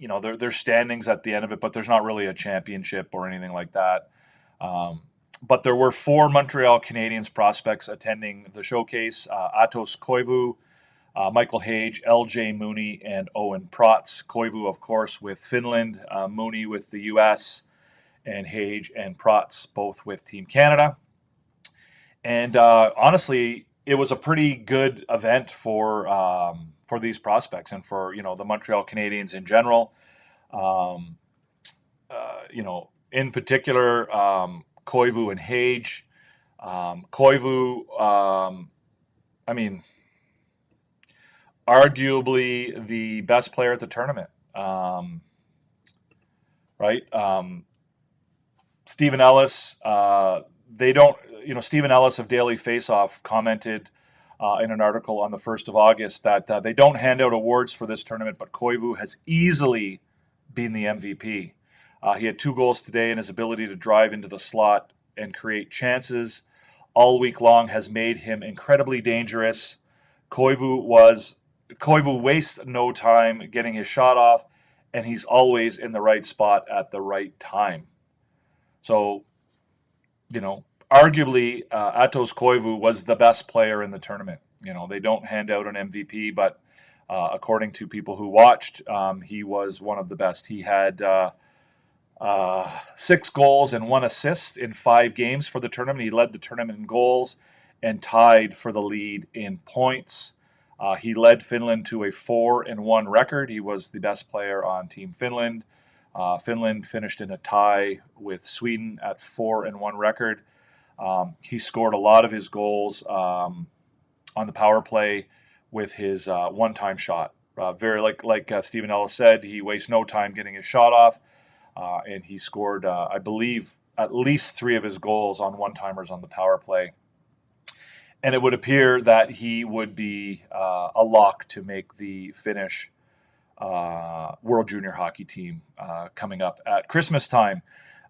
there's standings at the end of it, but there's not really a championship or anything like that. But there were 4 Montreal Canadiens prospects attending the showcase: Atos Koivu, Michael Hage, L.J. Mooney, and Owen Protz. Koivu, of course, with Finland, Mooney with the U.S., and Hage and Protz both with Team Canada. And honestly, it was a pretty good event for these prospects and for the Montreal Canadiens in general. In particular, Koivu and Hage. Koivu, arguably the best player at the tournament, right? Stephen Ellis, Stephen Ellis of Daily Faceoff commented in an article on the 1st of August that they don't hand out awards for this tournament, but Koivu has easily been the MVP. He had 2 goals today, and his ability to drive into the slot and create chances all week long has made him incredibly dangerous. Koivu wastes no time getting his shot off, and he's always in the right spot at the right time. So, arguably, Atos Koivu was the best player in the tournament. They don't hand out an MVP, but according to people who watched, he was one of the best. He had 6 goals and 1 assist in 5 games for the tournament. He led the tournament in goals and tied for the lead in points. He led Finland to a 4-1 record. He was the best player on Team Finland. Finland finished in a tie with Sweden at 4-1 record. He scored a lot of his goals on the power play with his one-time shot. Very like Stephen Ellis said, he wastes no time getting his shot off, and he scored, I believe, at least 3 of his goals on one-timers on the power play. And it would appear that he would be a lock to make the Finnish World Junior Hockey team coming up at Christmas time.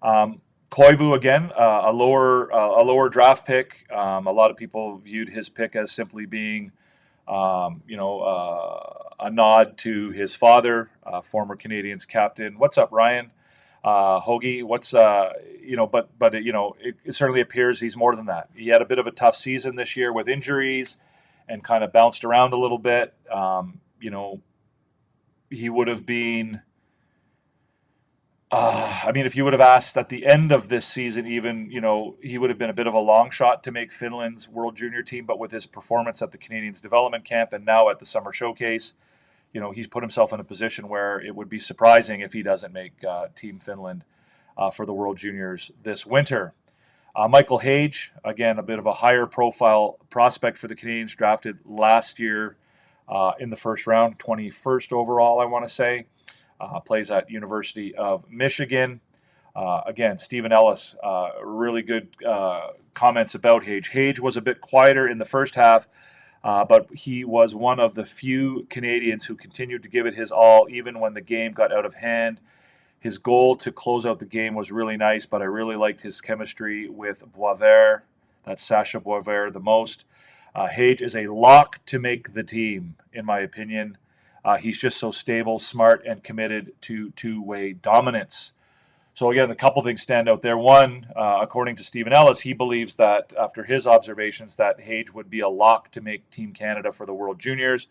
Koivu, again, a lower draft pick. A lot of people viewed his pick as simply being, a nod to his father, former Canadiens captain. What's up, Ryan? Hoagie, it certainly appears he's more than that. He had a bit of a tough season this year with injuries and kind of bounced around a little bit. He would have been, if you would have asked at the end of this season, even, he would have been a bit of a long shot to make Finland's World Junior team, but with his performance at the Canadiens development camp and now at the Summer Showcase, he's put himself in a position where it would be surprising if he doesn't make Team Finland for the World Juniors this winter. Michael Hage, again, a bit of a higher profile prospect for the Canadiens, drafted last year in the first round, 21st overall, I want to say. Plays at University of Michigan. Again, Stephen Ellis, really good comments about Hage. Hage was a bit quieter in the first half, but he was one of the few Canadians who continued to give it his all, even when the game got out of hand. His goal to close out the game was really nice, but I really liked his chemistry with Boisvert. That's Sasha Boisvert the most. Hage is a lock to make the team, in my opinion. He's just so stable, smart, and committed to two-way dominance. So again, a couple things stand out there. One, according to Stephen Ellis, he believes that after his observations that Hage would be a lock to make Team Canada for the World Juniors.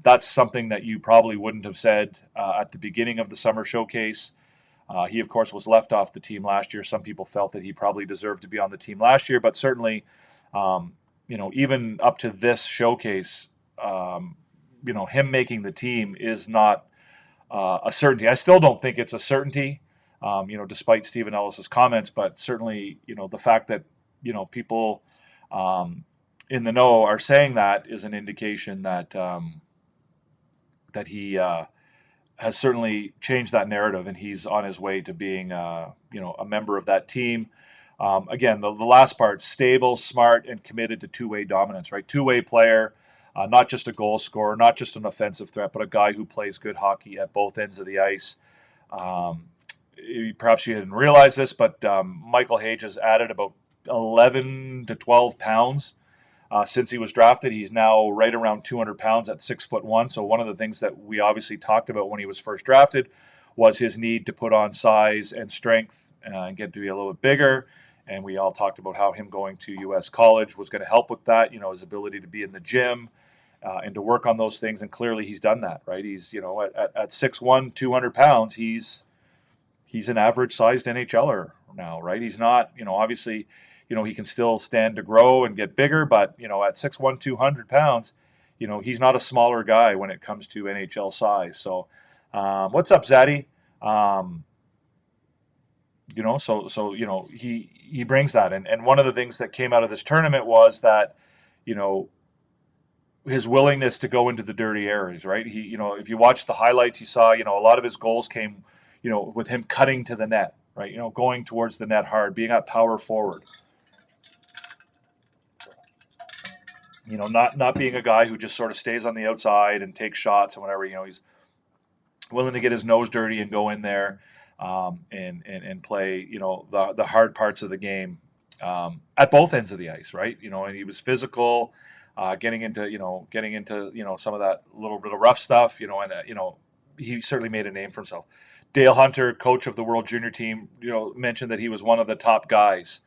That's something that you probably wouldn't have said at the beginning of the Summer Showcase. He, of course, was left off the team last year. Some people felt that he probably deserved to be on the team last year, but certainly, even up to this showcase, him making the team is not a certainty. I still don't think it's a certainty, despite Stephen Ellis's comments, but certainly, the fact that, people in the know are saying that is an indication that that he has certainly changed that narrative, and he's on his way to being, a member of that team. Again, the last part, stable, smart, and committed to two-way dominance, right? Two-way player, not just a goal scorer, not just an offensive threat, but a guy who plays good hockey at both ends of the ice. Perhaps you didn't realize this, but Michael Hage has added about 11 to 12 pounds since he was drafted. He's now right around 200 pounds at 6'1". So one of the things that we obviously talked about when he was first drafted was his need to put on size and strength and get to be a little bit bigger. And we all talked about how him going to U.S. college was going to help with that, his ability to be in the gym and to work on those things. And clearly he's done that, right? He's, at 6'1", 200 pounds, he's an average-sized NHLer now, right? He's not, obviously, he can still stand to grow and get bigger, but, at 6'1", 200 pounds, he's not a smaller guy when it comes to NHL size. So what's up, Zaddy? He brings that. And one of the things that came out of this tournament was that, his willingness to go into the dirty areas, right? He, if you watch the highlights, you saw, a lot of his goals came, with him cutting to the net, right? Going towards the net hard, being at power forward. not being a guy who just sort of stays on the outside and takes shots and whatever. He's willing to get his nose dirty and go in there and play, the hard parts of the game at both ends of the ice, right? And he was physical, getting into some of that little bit of rough stuff, and he certainly made a name for himself. Dale Hunter, coach of the World Junior team, mentioned that he was one of the top guys,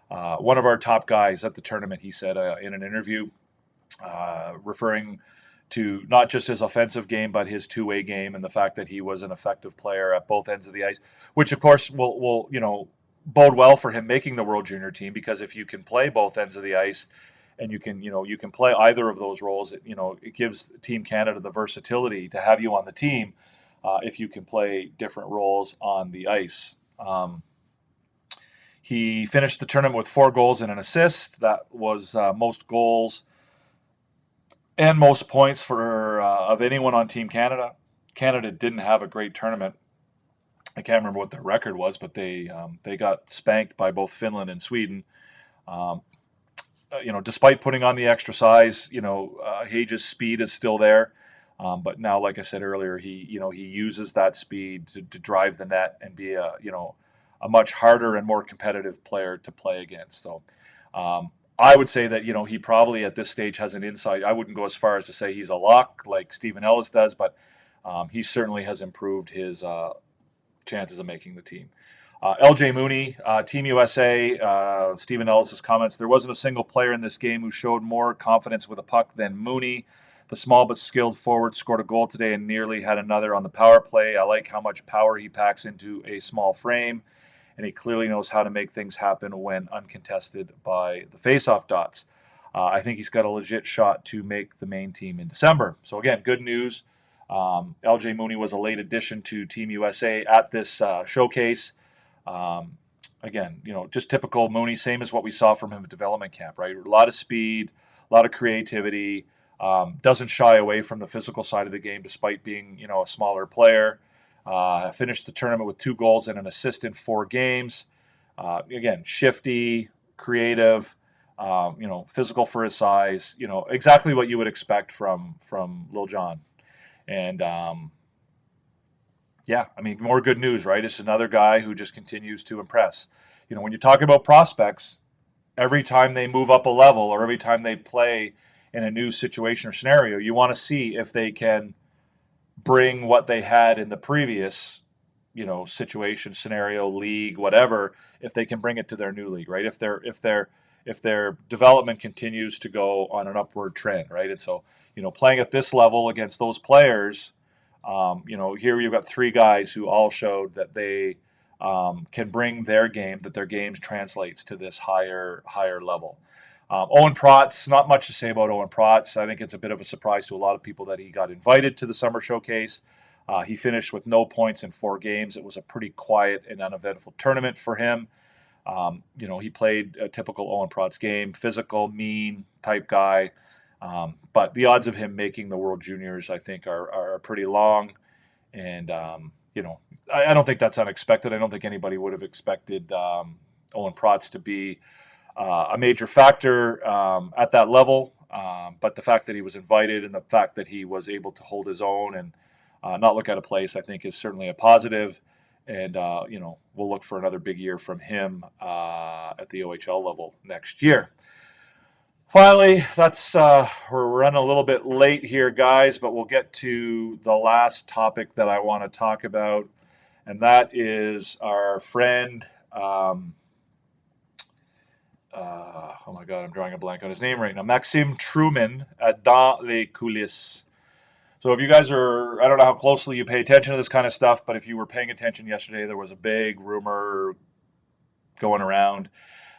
one of our top guys at the tournament. He said in an interview, referring to not just his offensive game, but his two-way game and the fact that he was an effective player at both ends of the ice, which of course will bode well for him making the World Junior team, because if you can play both ends of the ice and you can play either of those roles, it gives Team Canada the versatility to have you on the team if you can play different roles on the ice. He finished the tournament with 4 goals and an assist. That was most goals and most points for of anyone on Team Canada. Canada didn't have a great tournament. I can't remember what their record was, but they got spanked by both Finland and Sweden. Despite putting on the extra size, Hage's speed is still there. But now, like I said earlier, he uses that speed to drive the net and be a much harder and more competitive player to play against. So I would say that, he probably at this stage has an insight. I wouldn't go as far as to say he's a lock like Stephen Ellis does, but he certainly has improved his chances of making the team. LJ Mooney, Team USA, Stephen Ellis' comments: there wasn't a single player in this game who showed more confidence with a puck than Mooney. The small but skilled forward scored a goal today and nearly had another on the power play. I like how much power he packs into a small frame, and he clearly knows how to make things happen when uncontested by the faceoff dots. I think he's got a legit shot to make the main team in December. So again, good news. LJ Mooney was a late addition to Team USA at this showcase. Again, just typical Mooney, same as what we saw from him at development camp, right? A lot of speed, a lot of creativity, doesn't shy away from the physical side of the game despite being, a smaller player. Finished the tournament with 2 goals and an assist in 4 games. Again, shifty, creative, physical for his size, exactly what you would expect from Lil Jon. And more good news, right? It's another guy who just continues to impress. When you talk about prospects, every time they move up a level or every time they play in a new situation or scenario, you want to see if they can bring what they had in the previous, situation, scenario, league, whatever, if they can bring it to their new league, right? If their development continues to go on an upward trend, right? And so, playing at this level against those players, here you've got 3 guys who all showed that they can bring their game, that their game translates to this higher level. Owen Protz, not much to say about Owen Protz. I think it's a bit of a surprise to a lot of people that he got invited to the summer showcase. He finished with no points in 4 games. It was a pretty quiet and uneventful tournament for him. He played a typical Owen Protz game, physical, mean type guy. But the odds of him making the World Juniors, I think, are pretty long. And, I don't think that's unexpected. I don't think anybody would have expected Owen Protz to be a major factor at that level. But the fact that he was invited and the fact that he was able to hold his own and not look out of place, I think, is certainly a positive. And, we'll look for another big year from him at the OHL level next year. Finally, we're running a little bit late here, guys, but we'll get to the last topic that I want to talk about, and that is our friend, oh my God, I'm drawing a blank on his name right now, Maxime Truman at Dans les Coulisses. So if you guys I don't know how closely you pay attention to this kind of stuff, but if you were paying attention yesterday, there was a big rumor going around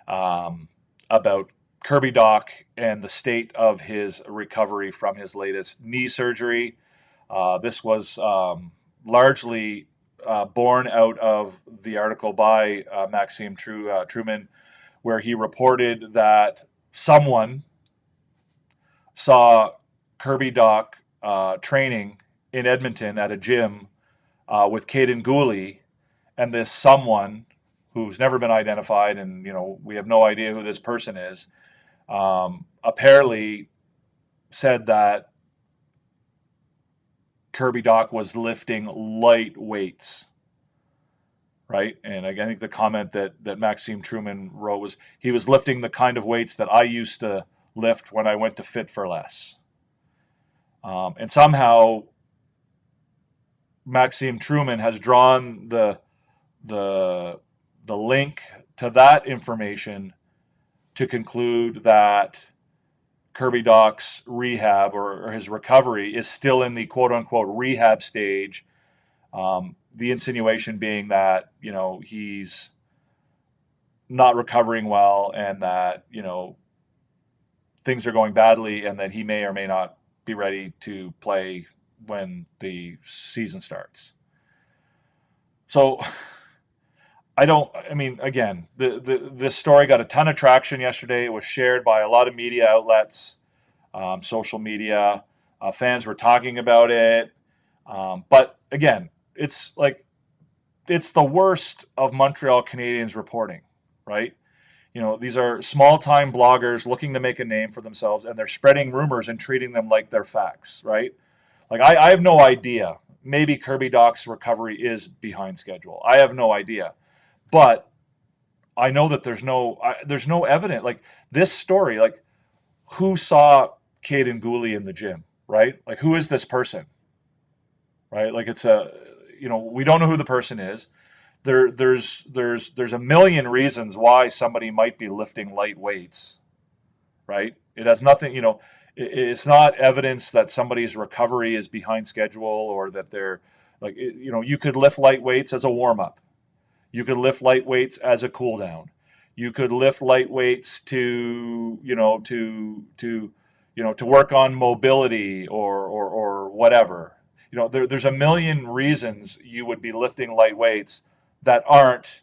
about Kirby Dach and the state of his recovery from his latest knee surgery. This was largely born out of the article by Maxime Truman, where he reported that someone saw Kirby Dach training in Edmonton at a gym with Caden Gooley, and this someone who's never been identified, and we have no idea who this person is, apparently said that Kirby Dach was lifting light weights, right? And I think the comment that Maxime Truman wrote was he was lifting the kind of weights that I used to lift when I went to Fit for Less. And somehow Maxime Truman has drawn the link to that information to conclude that Kirby Dach's rehab or his recovery is still in the quote unquote rehab stage. The insinuation being that, he's not recovering well and that, things are going badly and that he may or may not be ready to play when the season starts. So again, this story got a ton of traction yesterday. It was shared by a lot of media outlets, social media. Fans were talking about it. But again, it's the worst of Montreal Canadiens reporting, right? These are small-time bloggers looking to make a name for themselves, and they're spreading rumors and treating them like they're facts, right? I have no idea. Maybe Kirby Dach's recovery is behind schedule. I have no idea. But I know that there's no evidence. This story, who saw Caden Gooley in the gym, right? Who is this person, right? We don't know who the person is. There's a million reasons why somebody might be lifting light weights, right? It has nothing, it's not evidence that somebody's recovery is behind schedule or that they're you could lift light weights as a warm up. You could lift light weights as a cool down. You could lift light weights to work on mobility or whatever. There's a million reasons you would be lifting light weights that aren't,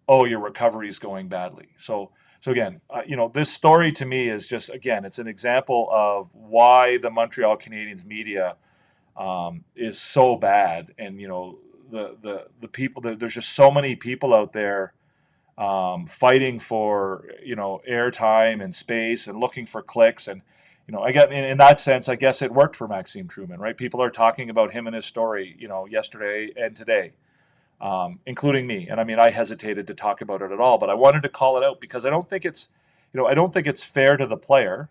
your recovery is going badly. So again, this story to me is just, again, it's an example of why the Montreal Canadiens media is so bad. And, the people, there's just so many people out there fighting for, airtime and space and looking for clicks. And, I get in that sense, I guess it worked for Maxime Truman, right? People are talking about him and his story, yesterday and today, including me. And I hesitated to talk about it at all, but I wanted to call it out because I don't think it's fair to the player.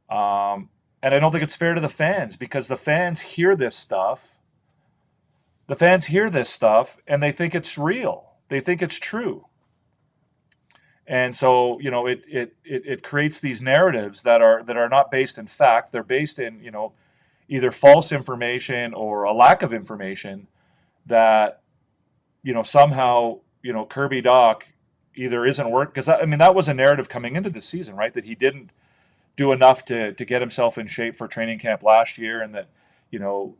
And I don't think it's fair to the fans because the fans hear this stuff. The fans hear this stuff and they think it's real. They think it's true. And so, it creates these narratives that are not based in fact. They're based in, either false information or a lack of information that, somehow, Kirby Dach either isn't working. Because, that was a narrative coming into the season, right? That he didn't do enough to get himself in shape for training camp last year and that,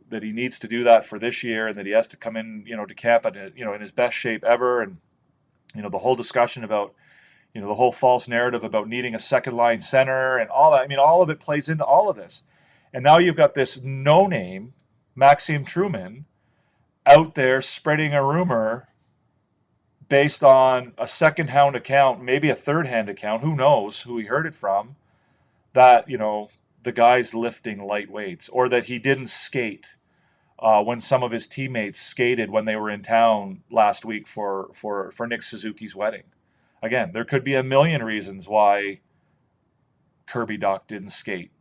that he needs to do that for this year and that he has to come in, to camp at, in his best shape ever. And, the whole discussion about, the whole false narrative about needing a second line center and all that. All of it plays into all of this. And now you've got this no-name, Maxime Truman, out there spreading a rumor based on a second-hand account, maybe a third-hand account, who knows who he heard it from, that, the guy's lifting light weights or that he didn't skate when some of his teammates skated when they were in town last week for Nick Suzuki's wedding. Again, there could be a million reasons why Kirby Dach didn't skate,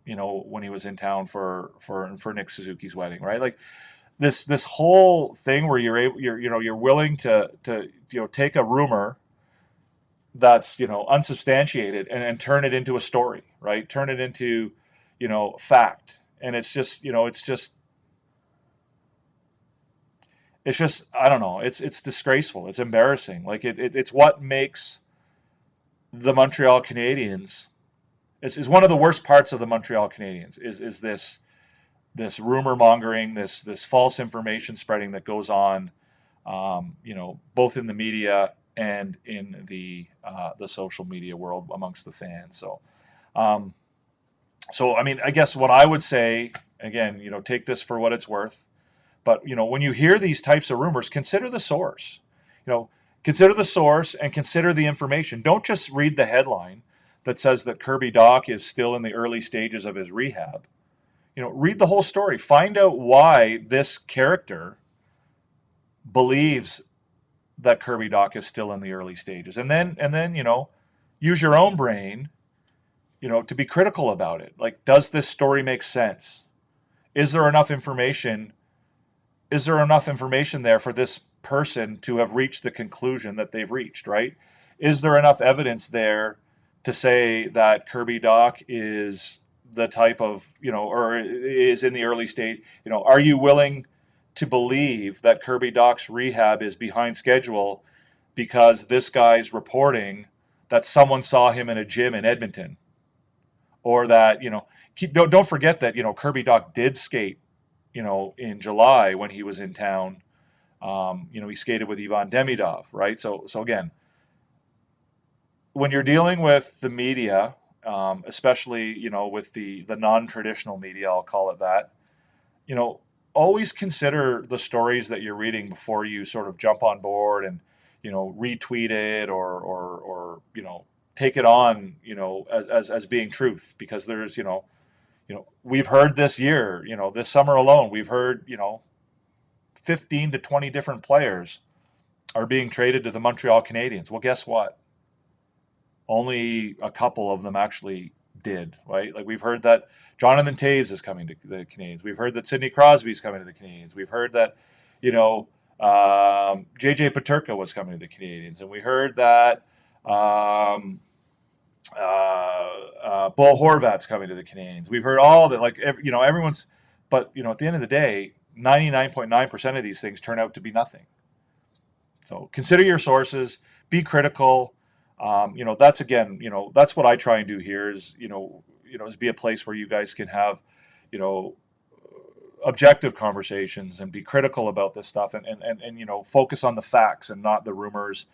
when he was in town for Nick Suzuki's wedding, right? This whole thing where you're willing to take a rumor that's unsubstantiated and turn it into a story, right? Turn it into fact, and it's just I don't know. It's disgraceful. It's embarrassing. It's what makes the Montreal Canadiens. It's one of the worst parts of the Montreal Canadiens is this rumor mongering, this false information spreading that goes on, both in the media and in the social media world amongst the fans. So I guess what I would say, again, take this for what it's worth. But, when you hear these types of rumors, consider the source. Consider the source and consider the information. Don't just read the headline. that says that Kirby Dach is still in the early stages of his rehab. Read the whole story. Find out why this character believes that Kirby Dach is still in the early stages. And then, use your own brain, to be critical about it. Like, does this story make sense? Is there enough information? Is there enough information there for this person to have reached the conclusion that they've reached, right? Is there enough evidence there to say that Kirby Dach is the type of, or is in the early stage? Are you willing to believe that Kirby Dach's rehab is behind schedule because this guy's reporting that someone saw him in a gym in Edmonton? Or that, don't forget that, Kirby Dach did skate, in July when he was in town. He skated with Ivan Demidov, right? So again, when you're dealing with the media, especially, with the non-traditional media, I'll call it that, always consider the stories that you're reading before you sort of jump on board and, retweet it or take it on, as being truth, because there's, we've heard this year, this summer alone, we've heard, 15 to 20 different players are being traded to the Montreal Canadiens. Well, guess what? Only a couple of them actually did, right? Like, we've heard that Jonathan Toews is coming to the Canadiens. We've heard that Sidney Crosby is coming to the Canadiens. We've heard that, JJ Peterka was coming to the Canadiens. And we heard that Bo Horvat's coming to the Canadiens. We've heard all of it, like, everyone's, but, at the end of the day, 99.9% of these things turn out to be nothing. So consider your sources, be critical. That's again, that's what I try and do here is, is be a place where you guys can have, objective conversations and be critical about this stuff and focus on the facts and not the rumors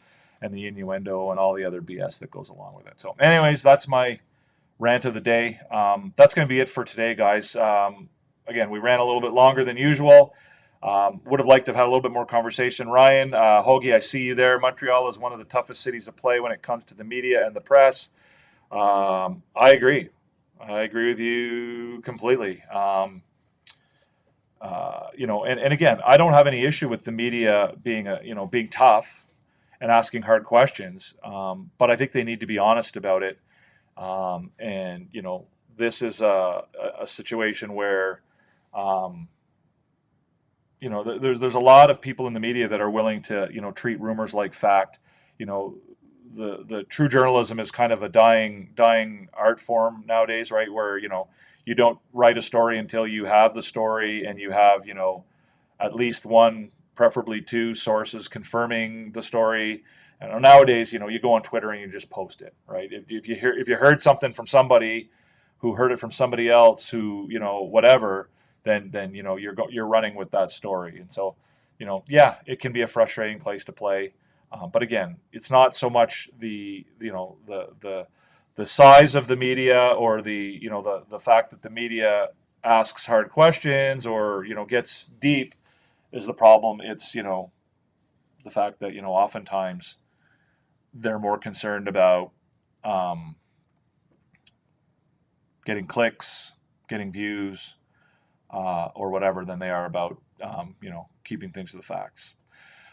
and the innuendo and all the other BS that goes along with it. So anyways, that's my rant of the day. That's going to be it for today, guys. Again, we ran a little bit longer than usual. Would have liked to have had a little bit more conversation. Ryan, Hoagie, I see you there. Montreal is one of the toughest cities to play when it comes to the media and the press. I agree. I agree with you completely. And again, I don't have any issue with the media being being tough and asking hard questions. But I think they need to be honest about it. And this is a situation where, there's a lot of people in the media that are willing to, treat rumors like fact. The true journalism is kind of a dying art form nowadays, right? Where, you don't write a story until you have the story and you have, at least one, preferably two sources confirming the story. And nowadays, you go on Twitter and you just post it, right? If you heard something from somebody who heard it from somebody else who, whatever, then you're running with that story. And so, it can be a frustrating place to play. But again, it's not so much the size of the media or the fact that the media asks hard questions or, gets deep is the problem. It's, the fact that, oftentimes they're more concerned about getting clicks, getting views, or whatever than they are about, keeping things to the facts.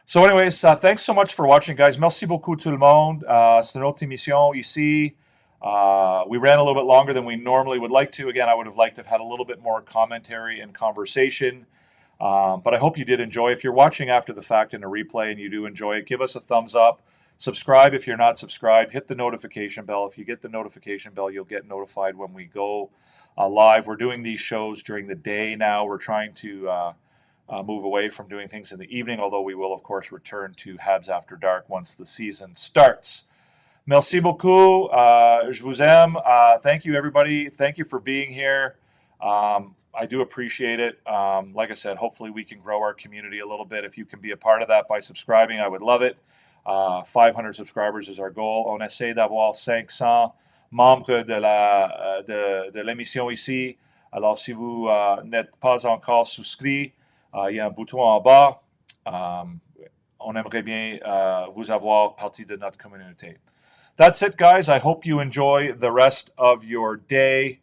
So anyways, thanks so much for watching, guys. Merci beaucoup tout le monde. C'est notre émission ici. We ran a little bit longer than we normally would like to. Again, I would have liked to have had a little bit more commentary and conversation. But I hope you did enjoy. If you're watching after the fact in a replay and you do enjoy it, give us a thumbs up. Subscribe if you're not subscribed. Hit the notification bell. If you get the notification bell, you'll get notified when we go live. We're doing these shows during the day now. We're trying to move away from doing things in the evening, although we will, of course, return to Habs After Dark once the season starts. Merci beaucoup. Je vous aime. Thank you, everybody. Thank you for being here. I do appreciate it. Like I said, hopefully we can grow our community a little bit. If you can be a part of that by subscribing, I would love it. 500 subscribers is our goal. On essaie d'avoir 500 membres de l'émission ici. Alors, si vous n'êtes pas encore souscrit, il y a un bouton en bas. On aimerait bien vous avoir partie de notre communauté. that's it, guys. I hope you enjoy the rest of your day.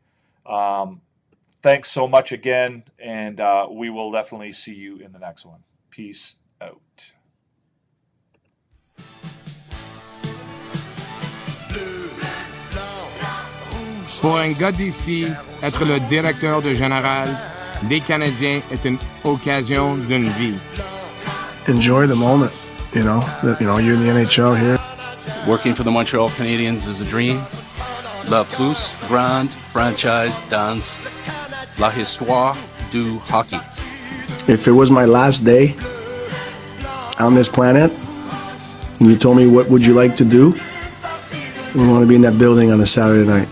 Thanks so much again, and we will definitely see you in the next one. Peace out. Pour un gars d'ici, être le directeur de général des Canadiens est une occasion d'une vie. Enjoy the moment, you know, that, you know, you're in the NHL here. Working for the Montreal Canadiens is a dream. La plus grande franchise dans l'histoire du hockey. If it was my last day on this planet, and you told me what would you like to do, I want to be in that building on a Saturday night.